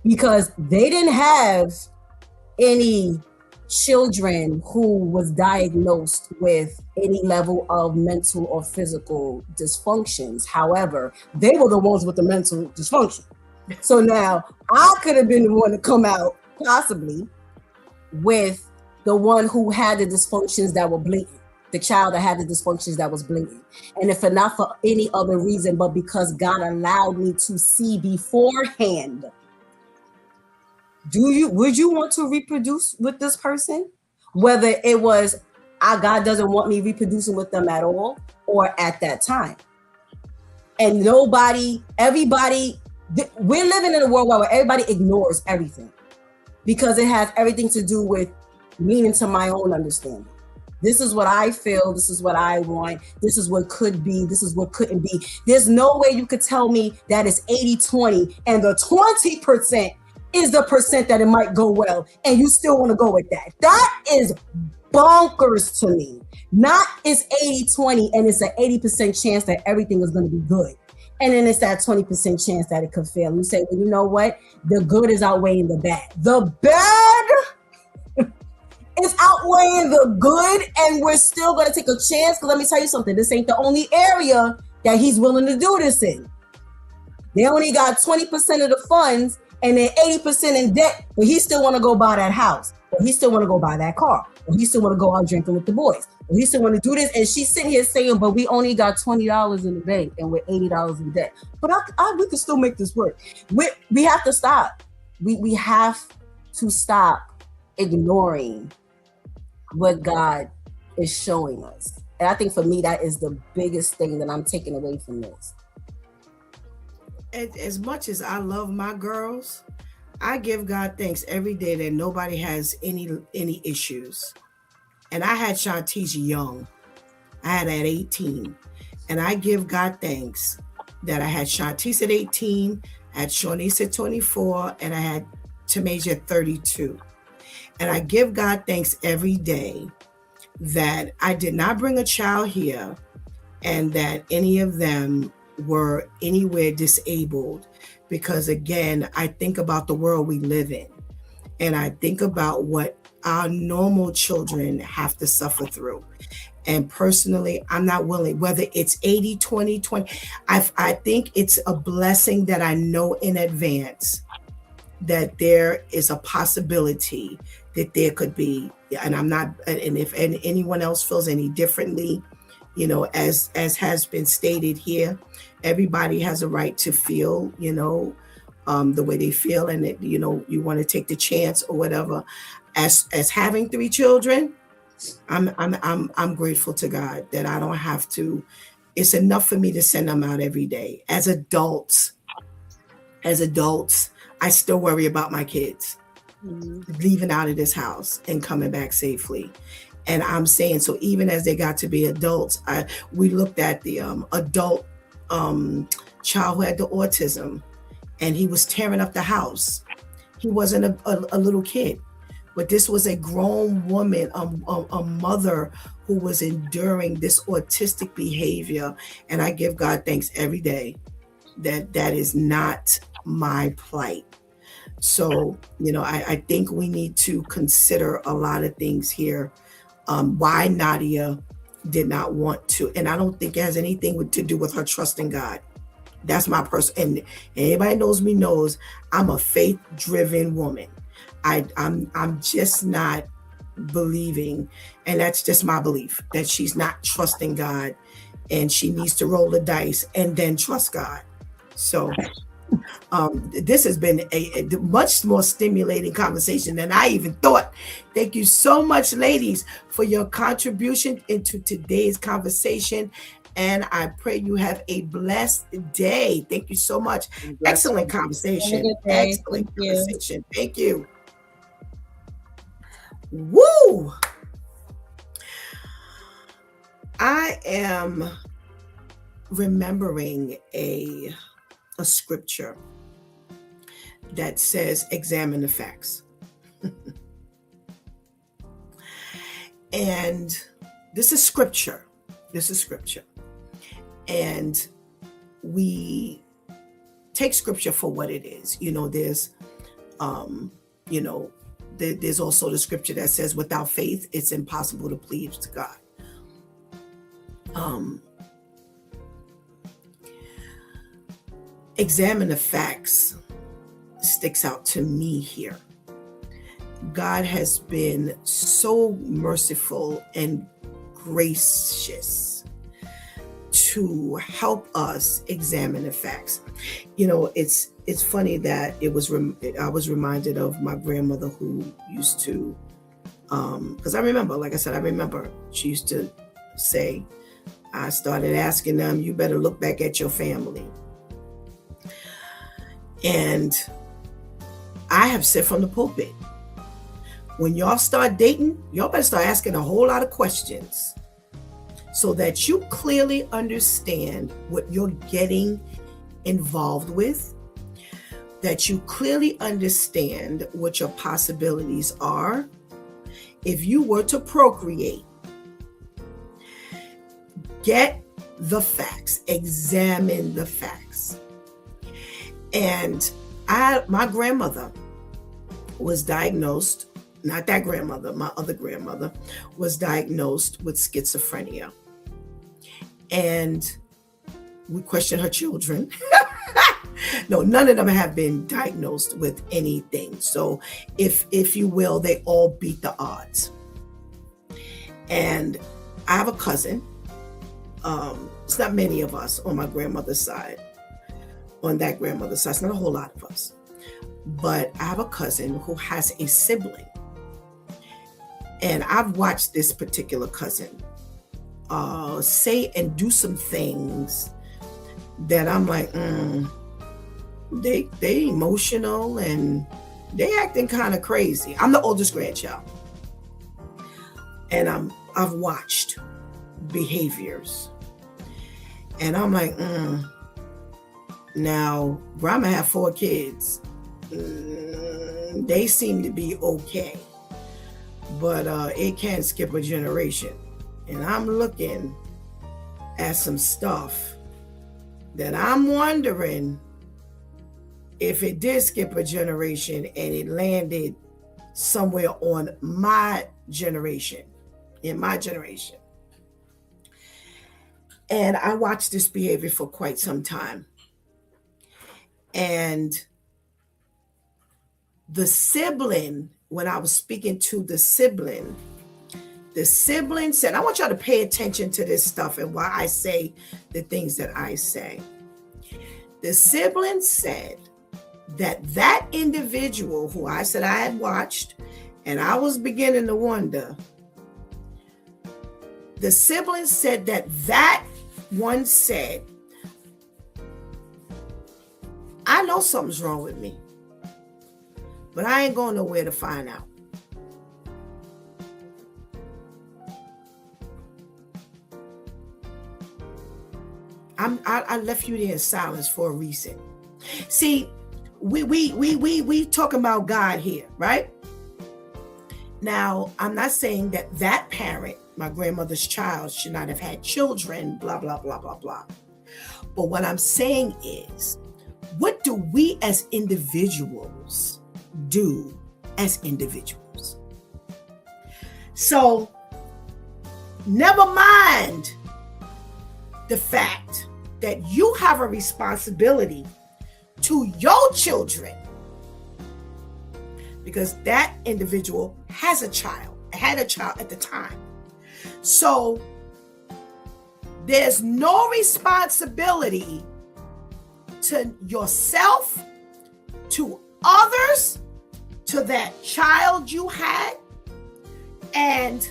because they didn't have any children who was diagnosed with any level of mental or physical dysfunctions. However, they were the ones with the mental dysfunction. So now I could have been the one to come out possibly with the one who had the dysfunctions that were blatant, the child that had the dysfunctions that was blatant. And if not for any other reason, but because God allowed me to see beforehand, would you want to reproduce with this person? Whether it was God doesn't want me reproducing with them at all, or at that time. And everybody, we're living in a world where everybody ignores everything because it has everything to do with leaning to my own understanding. This is what I feel. This is what I want. This is what could be. This is what couldn't be. There's no way you could tell me that it's 80-20 and the 20% is the percent that it might go well, and you still want to go with that. That is bonkers to me. Not it's 80-20 and it's an 80% chance that everything is going to be good. And then it's that 20% chance that it could fail. You say, well, you know what? The good is outweighing the bad. The bad is outweighing the good, and we're still going to take a chance. Because let me tell you something. This ain't the only area that he's willing to do this in. They only got 20% of the funds, and then 80% in debt, but he still want to go buy that house, or he still want to go buy that car, or he still want to go out drinking with the boys, or he still want to do this. And she's sitting here saying, but we only got $20 in the bank and we're $80 in debt. But we can still make this work. We have to stop. We have to stop ignoring what God is showing us. And I think for me, that is the biggest thing that I'm taking away from this. As much as I love my girls, I give God thanks every day that nobody has any issues. And I had Shantice young. I had at 18. And I give God thanks that I had Shantice at 18, I had Shawnice at 24, and I had Tamasia at 32. And I give God thanks every day that I did not bring a child here and that any of them were anywhere disabled, because again, I think about the world we live in, and I think about what our normal children have to suffer through. And personally, I'm not willing, whether it's 80-20, I think it's a blessing that I know in advance that there is a possibility that there could be, and I'm not, and if anyone else feels any differently, you know, as has been stated here, everybody has a right to feel, the way they feel, and that, you want to take the chance or whatever. As having 3 children, I'm grateful to God that I don't have to. It's enough for me to send them out every day. As adults, I still worry about my kids leaving out of this house and coming back safely. And I'm saying, so even as they got to be adults, we looked at the adult child who had the autism, and he was tearing up the house. He wasn't a little kid. but this was a grown woman, a mother who was enduring this autistic behavior. And I give God thanks every day that that is not my plight. So, I think we need to consider a lot of things here. Why Nadia did not want to, and I don't think it has anything to do with her trusting God. That's my person. And anybody knows me knows I'm a faith-driven woman. I'm just not believing, and that's just my belief, that she's not trusting God, and she needs to roll the dice and then trust God. So this has been a much more stimulating conversation than I even thought. Thank you so much, ladies, for your contribution into today's conversation. And I pray you have a blessed day. Thank you so much. Excellent conversation. Excellent conversation. Thank you. Woo! I am remembering a scripture that says, examine the facts. And this is scripture. And we take scripture for what it is. There's also the scripture that says, without faith, it's impossible to please to God. Examine the facts sticks out to me here. God has been so merciful and gracious to help us examine the facts. It's funny that I was reminded of my grandmother, who used to, because I remember she used to say, I started asking them, you better look back at your family. And I have said from the pulpit, when y'all start dating, y'all better start asking a whole lot of questions so that you clearly understand what you're getting involved with, that you clearly understand what your possibilities are. If you were to procreate, get the facts, examine the facts. And my grandmother was diagnosed, not that grandmother, my other grandmother was diagnosed with schizophrenia. And we questioned her children. No, none of them have been diagnosed with anything. So if you will, they all beat the odds. And I have a cousin. It's not many of us on my grandmother's side. On that grandmother's side, it's not a whole lot of us. But I have a cousin who has a sibling. And I've watched this particular cousin say and do some things that I'm like, they emotional and they acting kind of crazy. I'm the oldest grandchild. And I've watched behaviors. And I'm like, now, grandma had 4 kids. They seem to be okay. But it can't skip a generation. And I'm looking at some stuff that I'm wondering if it did skip a generation and it landed somewhere on my generation, in my generation. And I watched this behavior for quite some time. And the sibling, when I was speaking to the sibling said, I want y'all to pay attention to this stuff and why I say the things that I say. The sibling said that individual who I said I had watched, and I was beginning to wonder, the sibling said that one said, I know something's wrong with me, but I ain't going nowhere to find out. I left you there in silence for a reason. See, we talking about God here, right? Now, I'm not saying that that parent, my grandmother's child, should not have had children, blah, blah, blah, blah, blah. But what I'm saying is, what do we as individuals do as individuals? So, never mind the fact that you have a responsibility to your children, because that individual had a child at the time. So there's no responsibility to yourself, to others, to that child you had, and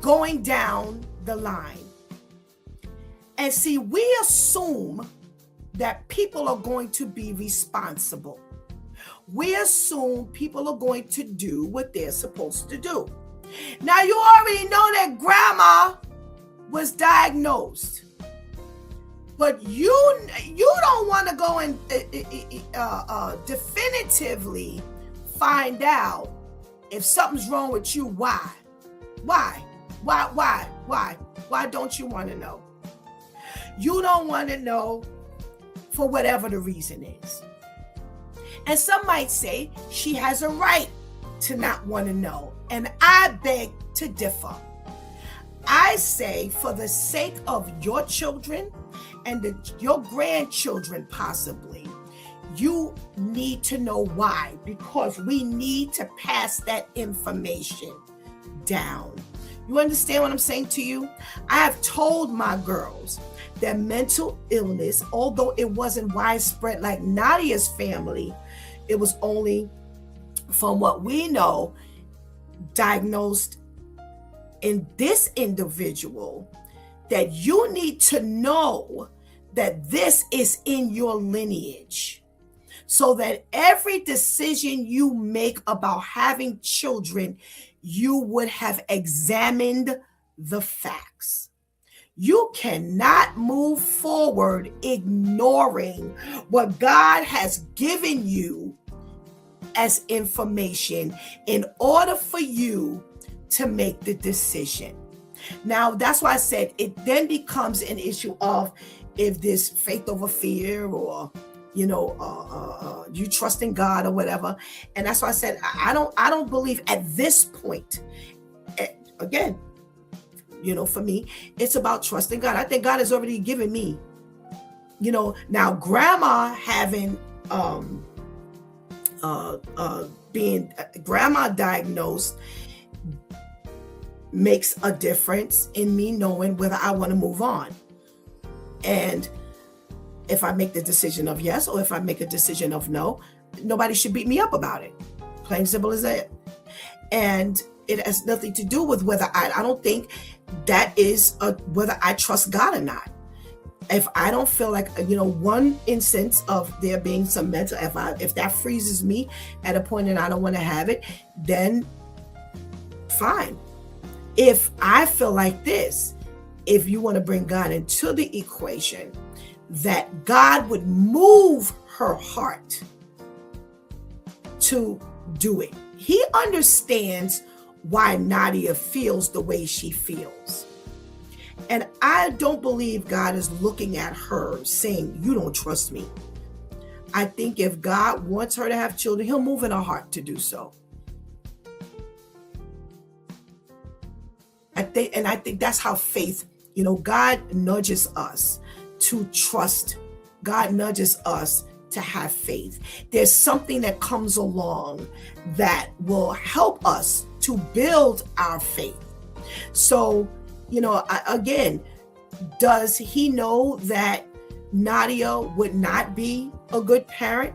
going down the line. And see, we assume that people are going to be responsible. We assume people are going to do what they're supposed to do. Now, you already know that grandma was diagnosed, but you don't want to go and definitively find out if something's wrong with you. Why don't you want to know? You don't want to know for whatever the reason is. And some might say she has a right to not want to know. And I beg to differ. I say, for the sake of your children and your grandchildren possibly, you need to know why, because we need to pass that information down. You understand what I'm saying to you? I have told my girls that mental illness, although it wasn't widespread like Nadia's family, it was only, from what we know, diagnosed in this individual, that you need to know that this is in your lineage, so that every decision you make about having children, you would have examined the facts. You cannot move forward ignoring what God has given you as information in order for you to make the decision. Now, that's why I said it then becomes an issue of if there's faith over fear, or you trust in God or whatever. And that's why I said I don't believe at this point. Again, for me, it's about trusting God. I think God has already given me, now grandma having being grandma diagnosed makes a difference in me knowing whether I want to move on. And if I make the decision of yes, or if I make a decision of no, nobody should beat me up about it. Plain simple as that. And it has nothing to do with whether I don't think that is whether I trust God or not. If I don't feel like, one instance of there being some mental, if that freezes me at a point and I don't want to have it, then fine. If I feel like this, if you want to bring God into the equation, that God would move her heart to do it. He understands why Nadia feels the way she feels. And I don't believe God is looking at her saying, you don't trust me. I think if God wants her to have children, he'll move in her heart to do so. I think that's how faith, God nudges us to trust. God nudges us to have faith. There's something that comes along that will help us to build our faith. So, again, does he know that Nadia would not be a good parent,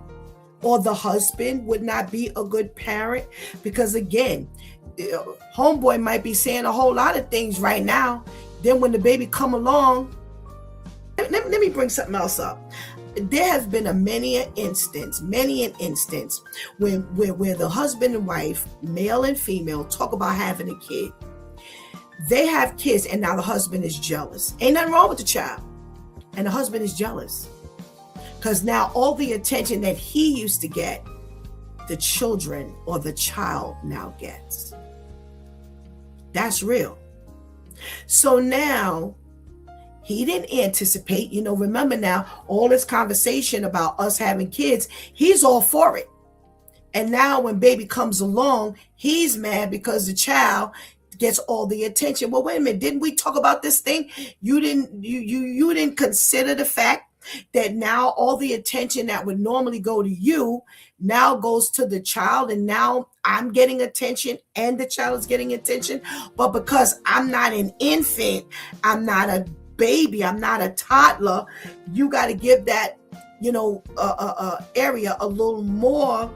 or the husband would not be a good parent? Because again, homeboy might be saying a whole lot of things right now. Then when the baby come along, let me bring something else up. There has been many an instance where the husband and wife, male and female, talk about having a kid. They have kids, and now the husband is jealous. Ain't nothing wrong with the child. And the husband is jealous because now all the attention that he used to get, the children or the child now gets. That's real. So now he didn't anticipate, remember now, all this conversation about us having kids, he's all for it. And now when baby comes along, he's mad because the child gets all the attention. Well, wait a minute, didn't we talk about this thing? You didn't consider the fact that now all the attention that would normally go to you now goes to the child, and now I'm getting attention and the child is getting attention. But because I'm not an infant, I'm not a baby, I'm not a toddler, you got to give that area a little more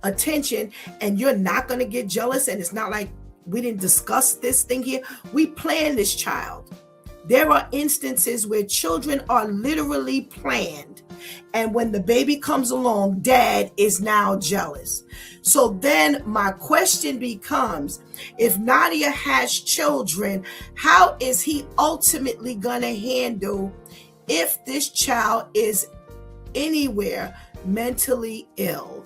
attention, and you're not going to get jealous. And it's not like we didn't discuss this thing here. We planned this child. There are instances where children are literally planned, and when the baby comes along, dad is now jealous. So then my question becomes, if Nadia has children, how is he ultimately going to handle if this child is anywhere mentally ill?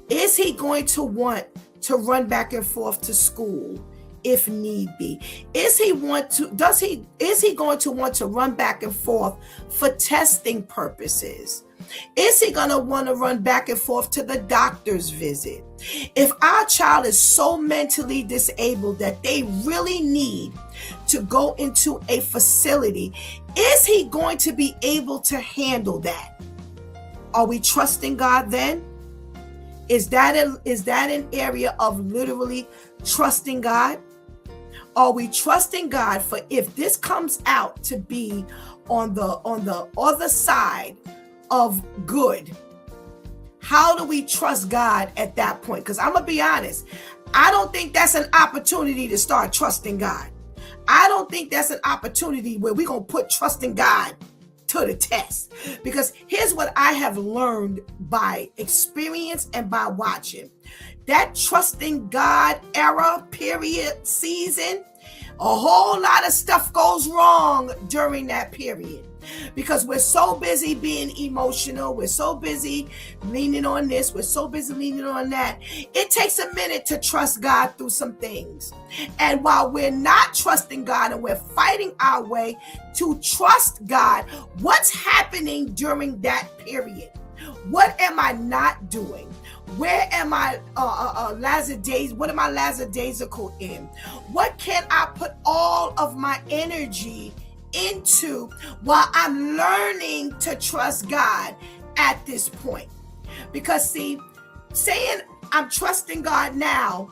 Is he going to want to run back and forth to school if need be? Is he going to want to run back and forth for testing purposes? Is he going to want to run back and forth to the doctor's visit? If our child is so mentally disabled that they really need to go into a facility, is he going to be able to handle that? Are we trusting God then? Is that an area of literally trusting God? Are we trusting God for if this comes out to be on the other side of good? How do we trust God at that point? Because I'm going to be honest, I don't think that's an opportunity to start trusting God. I don't think that's an opportunity where we're going to put trusting God to the test. Because here's what I have learned by experience and by watching. That trusting God era, period, season, a whole lot of stuff goes wrong during that period. Because we're so busy being emotional, we're so busy leaning on this, we're so busy leaning on that. It takes a minute to trust God through some things. And while we're not trusting God and we're fighting our way to trust God, what's happening during that period? What am I not doing? Where am I what am I lackadaisical in? What can I put all of my energy into while I'm learning to trust God at this point? Because see, saying I'm trusting God now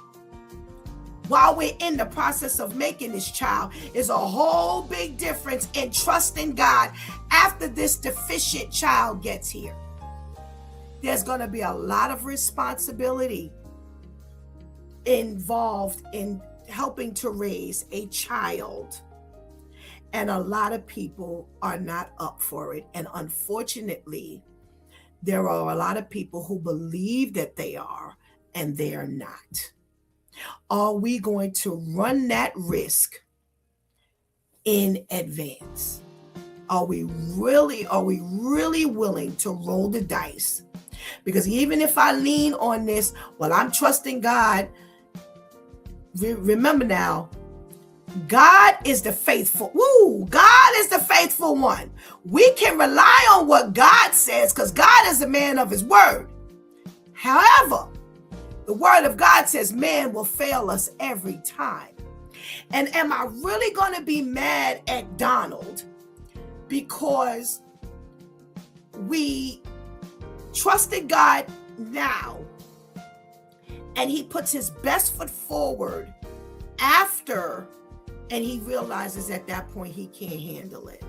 while we're in the process of making this child is a whole big difference in trusting God after this deficient child gets here. There's going to be a lot of responsibility involved in helping to raise a child. And a lot of people are not up for it. And unfortunately, there are a lot of people who believe that they are, and they are not. Are we going to run that risk in advance? Are we really willing to roll the dice? Because even if I lean on this, well, I'm trusting God. Remember now, God is the faithful. God is the faithful one. We can rely on what God says because God is a man of his word. However, the word of God says man will fail us every time. And am I really going to be mad at Donald because we trusted God now and he puts his best foot forward after, and he realizes at that point he can't handle it?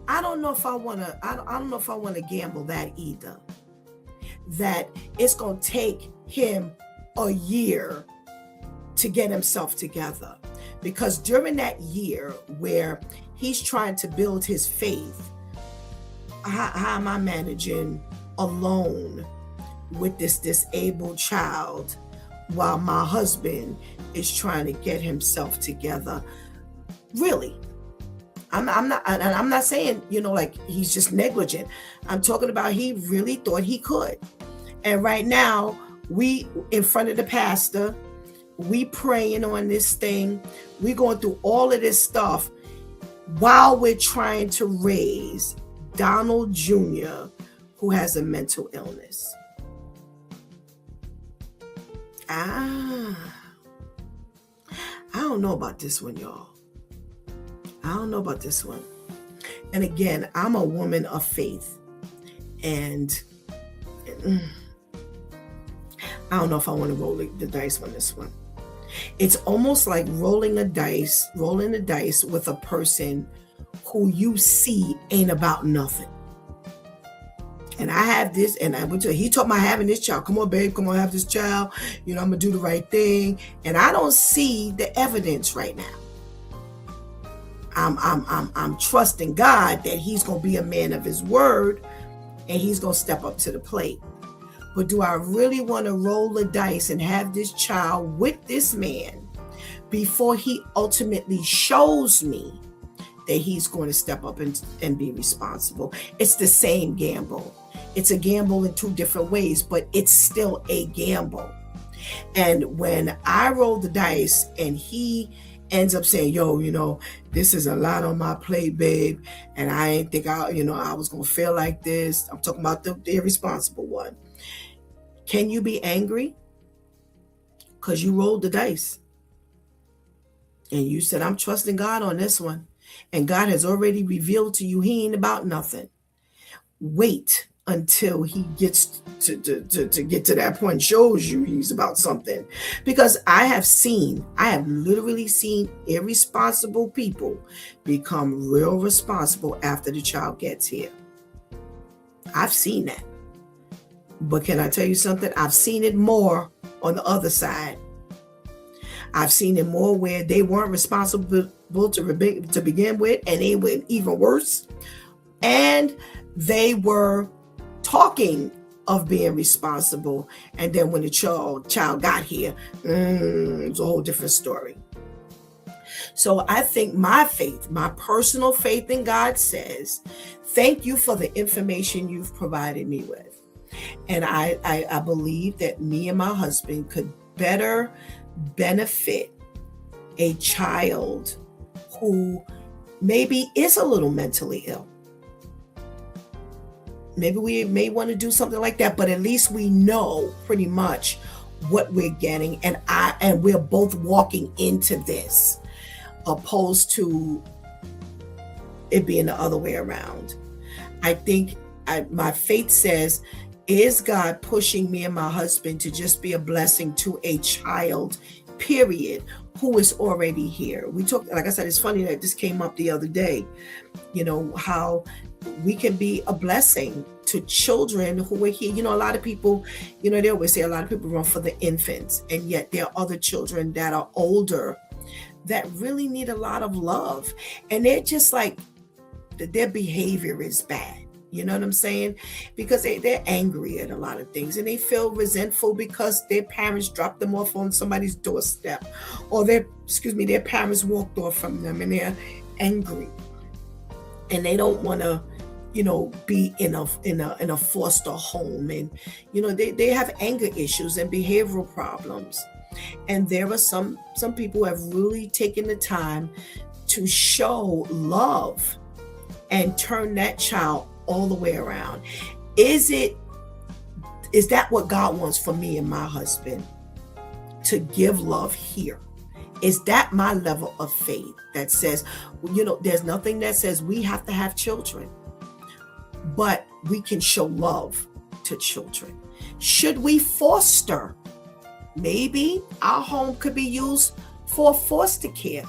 I don't know if I want to gamble that either. That it's going to take him a year to get himself together. Because during that year where he's trying to build his faith, how am I managing alone with this disabled child while my husband is trying to get himself together? Really, I'm not saying, like he's just negligent. I'm talking about he really thought he could. And right now, we in front of the pastor, we praying on this thing. We going through all of this stuff while we're trying to raise Donald Jr., who has a mental illness. I don't know about this one, y'all. I don't know about this one. And again, I'm a woman of faith. And I don't know if I want to roll the dice on this one. It's almost like rolling the dice with a person who you see ain't about nothing. And I have this, and he told me having this child. Come on, babe, come on, have this child. I'm gonna do the right thing. And I don't see the evidence right now. I'm trusting God that he's gonna be a man of his word, and he's gonna step up to the plate. But do I really want to roll the dice and have this child with this man before he ultimately shows me that he's going to step up and be responsible? It's the same gamble. It's a gamble in two different ways, but it's still a gamble. And when I roll the dice and he ends up saying, yo, this is a lot on my plate, babe, and I ain't think I was going to feel like this. I'm talking about the irresponsible one. Can you be angry? Because you rolled the dice. And you said, I'm trusting God on this one. And God has already revealed to you he ain't about nothing. Wait until he gets to get to that point, shows you he's about something. Because I have literally seen irresponsible people become real responsible after the child gets here. I've seen that. But can I tell you something? I've seen it more on the other side. I've seen it more where they weren't responsible to begin with, and they went even worse. And they were talking of being responsible. And then when the child got here, it's a whole different story. So I think my personal faith in God says, thank you for the information you've provided me with. And I believe that me and my husband could better benefit a child who maybe is a little mentally ill. Maybe we may want to do something like that, but at least we know pretty much what we're getting, and we're both walking into this, opposed to it being the other way around. I think my faith says, is God pushing me and my husband to just be a blessing to a child, period, who is already here? We talked, like I said, it's funny that this came up the other day, how we can be a blessing to children who are here. A lot of people, they always say a lot of people run for the infants, and yet there are other children that are older that really need a lot of love. And they're just like, their behavior is bad. You know what I'm saying? Because they're angry at a lot of things, and they feel resentful because their parents dropped them off on somebody's doorstep, or their parents walked off from them, and they're angry, and they don't want to, be in a foster home, and they have anger issues and behavioral problems. And there are some people who have really taken the time to show love and turn that child all the way around. Is that what God wants for me and my husband? To give love here? Is that my level of faith that says, there's nothing that says we have to have children, but we can show love to children? Should we foster? Maybe our home could be used for foster care,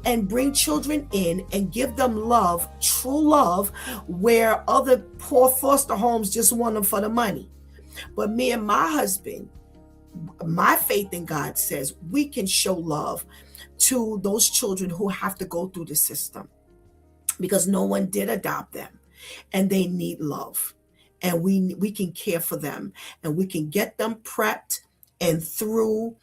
and bring children in and give them love, true love, where other poor foster homes just want them for the money. But me and my husband, my faith in God says we can show love to those children who have to go through the system, because no one did adopt them, and they need love. And we can care for them, and we can get them prepped and through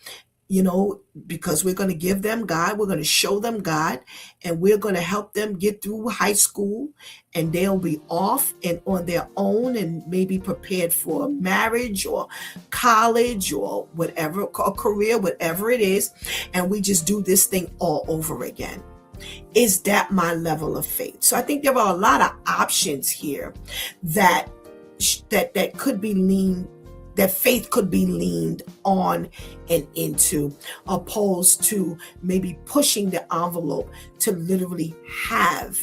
because we're going to give them God, we're going to show them God, and we're going to help them get through high school, and they'll be off and on their own and maybe prepared for marriage or college or whatever, a career, whatever it is. And we just do this thing all over again. Is that my level of faith? So I think there are a lot of options here that could be leaned, that faith could be leaned on and into, opposed to maybe pushing the envelope to literally have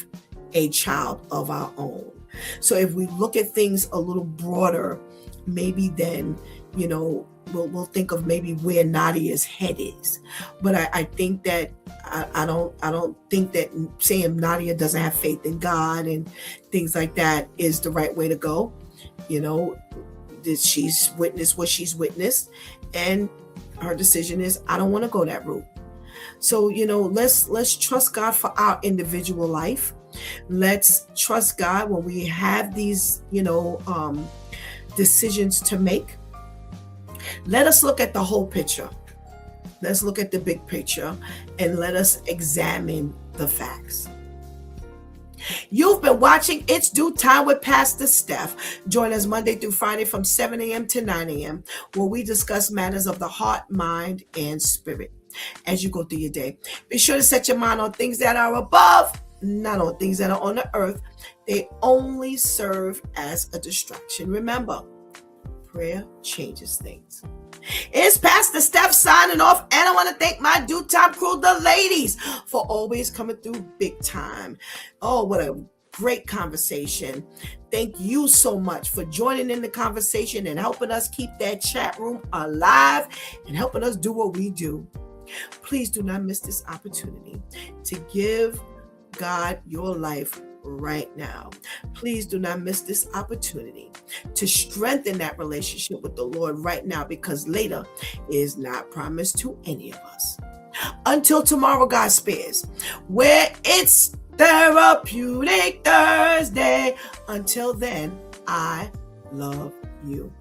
a child of our own. So if we look at things a little broader, maybe then, we'll think of maybe where Nadia's head is. But I think that I don't think that saying Nadia doesn't have faith in God and things like that is the right way to go. That she's witnessed what she's witnessed, and her decision is, I don't want to go that route. So let's trust God for our individual life. Let's trust God when we have these decisions to make. Let us look at the whole picture. Let's look at the big picture, and let us examine the facts. You've been watching It's Due Time with Pastor Steph. Join us Monday through Friday from 7 a.m. to 9 a.m. where we discuss matters of the heart, mind, and spirit. As you go through your day, be sure to set your mind on things that are above, not on things that are on the earth. They only serve as a distraction. Remember, prayer changes things. It's Pastor Steph signing off, and I want to thank my Due Time crew, the ladies, for always coming through big time. Oh, what a great conversation. Thank you so much for joining in the conversation and helping us keep that chat room alive and helping us do what we do. Please do not miss this opportunity to give God your life right now. Please do not miss this opportunity to strengthen that relationship with the Lord right now, because later is not promised to any of us. Until tomorrow, God spares, where it's Therapeutic Thursday. Until then, I love you.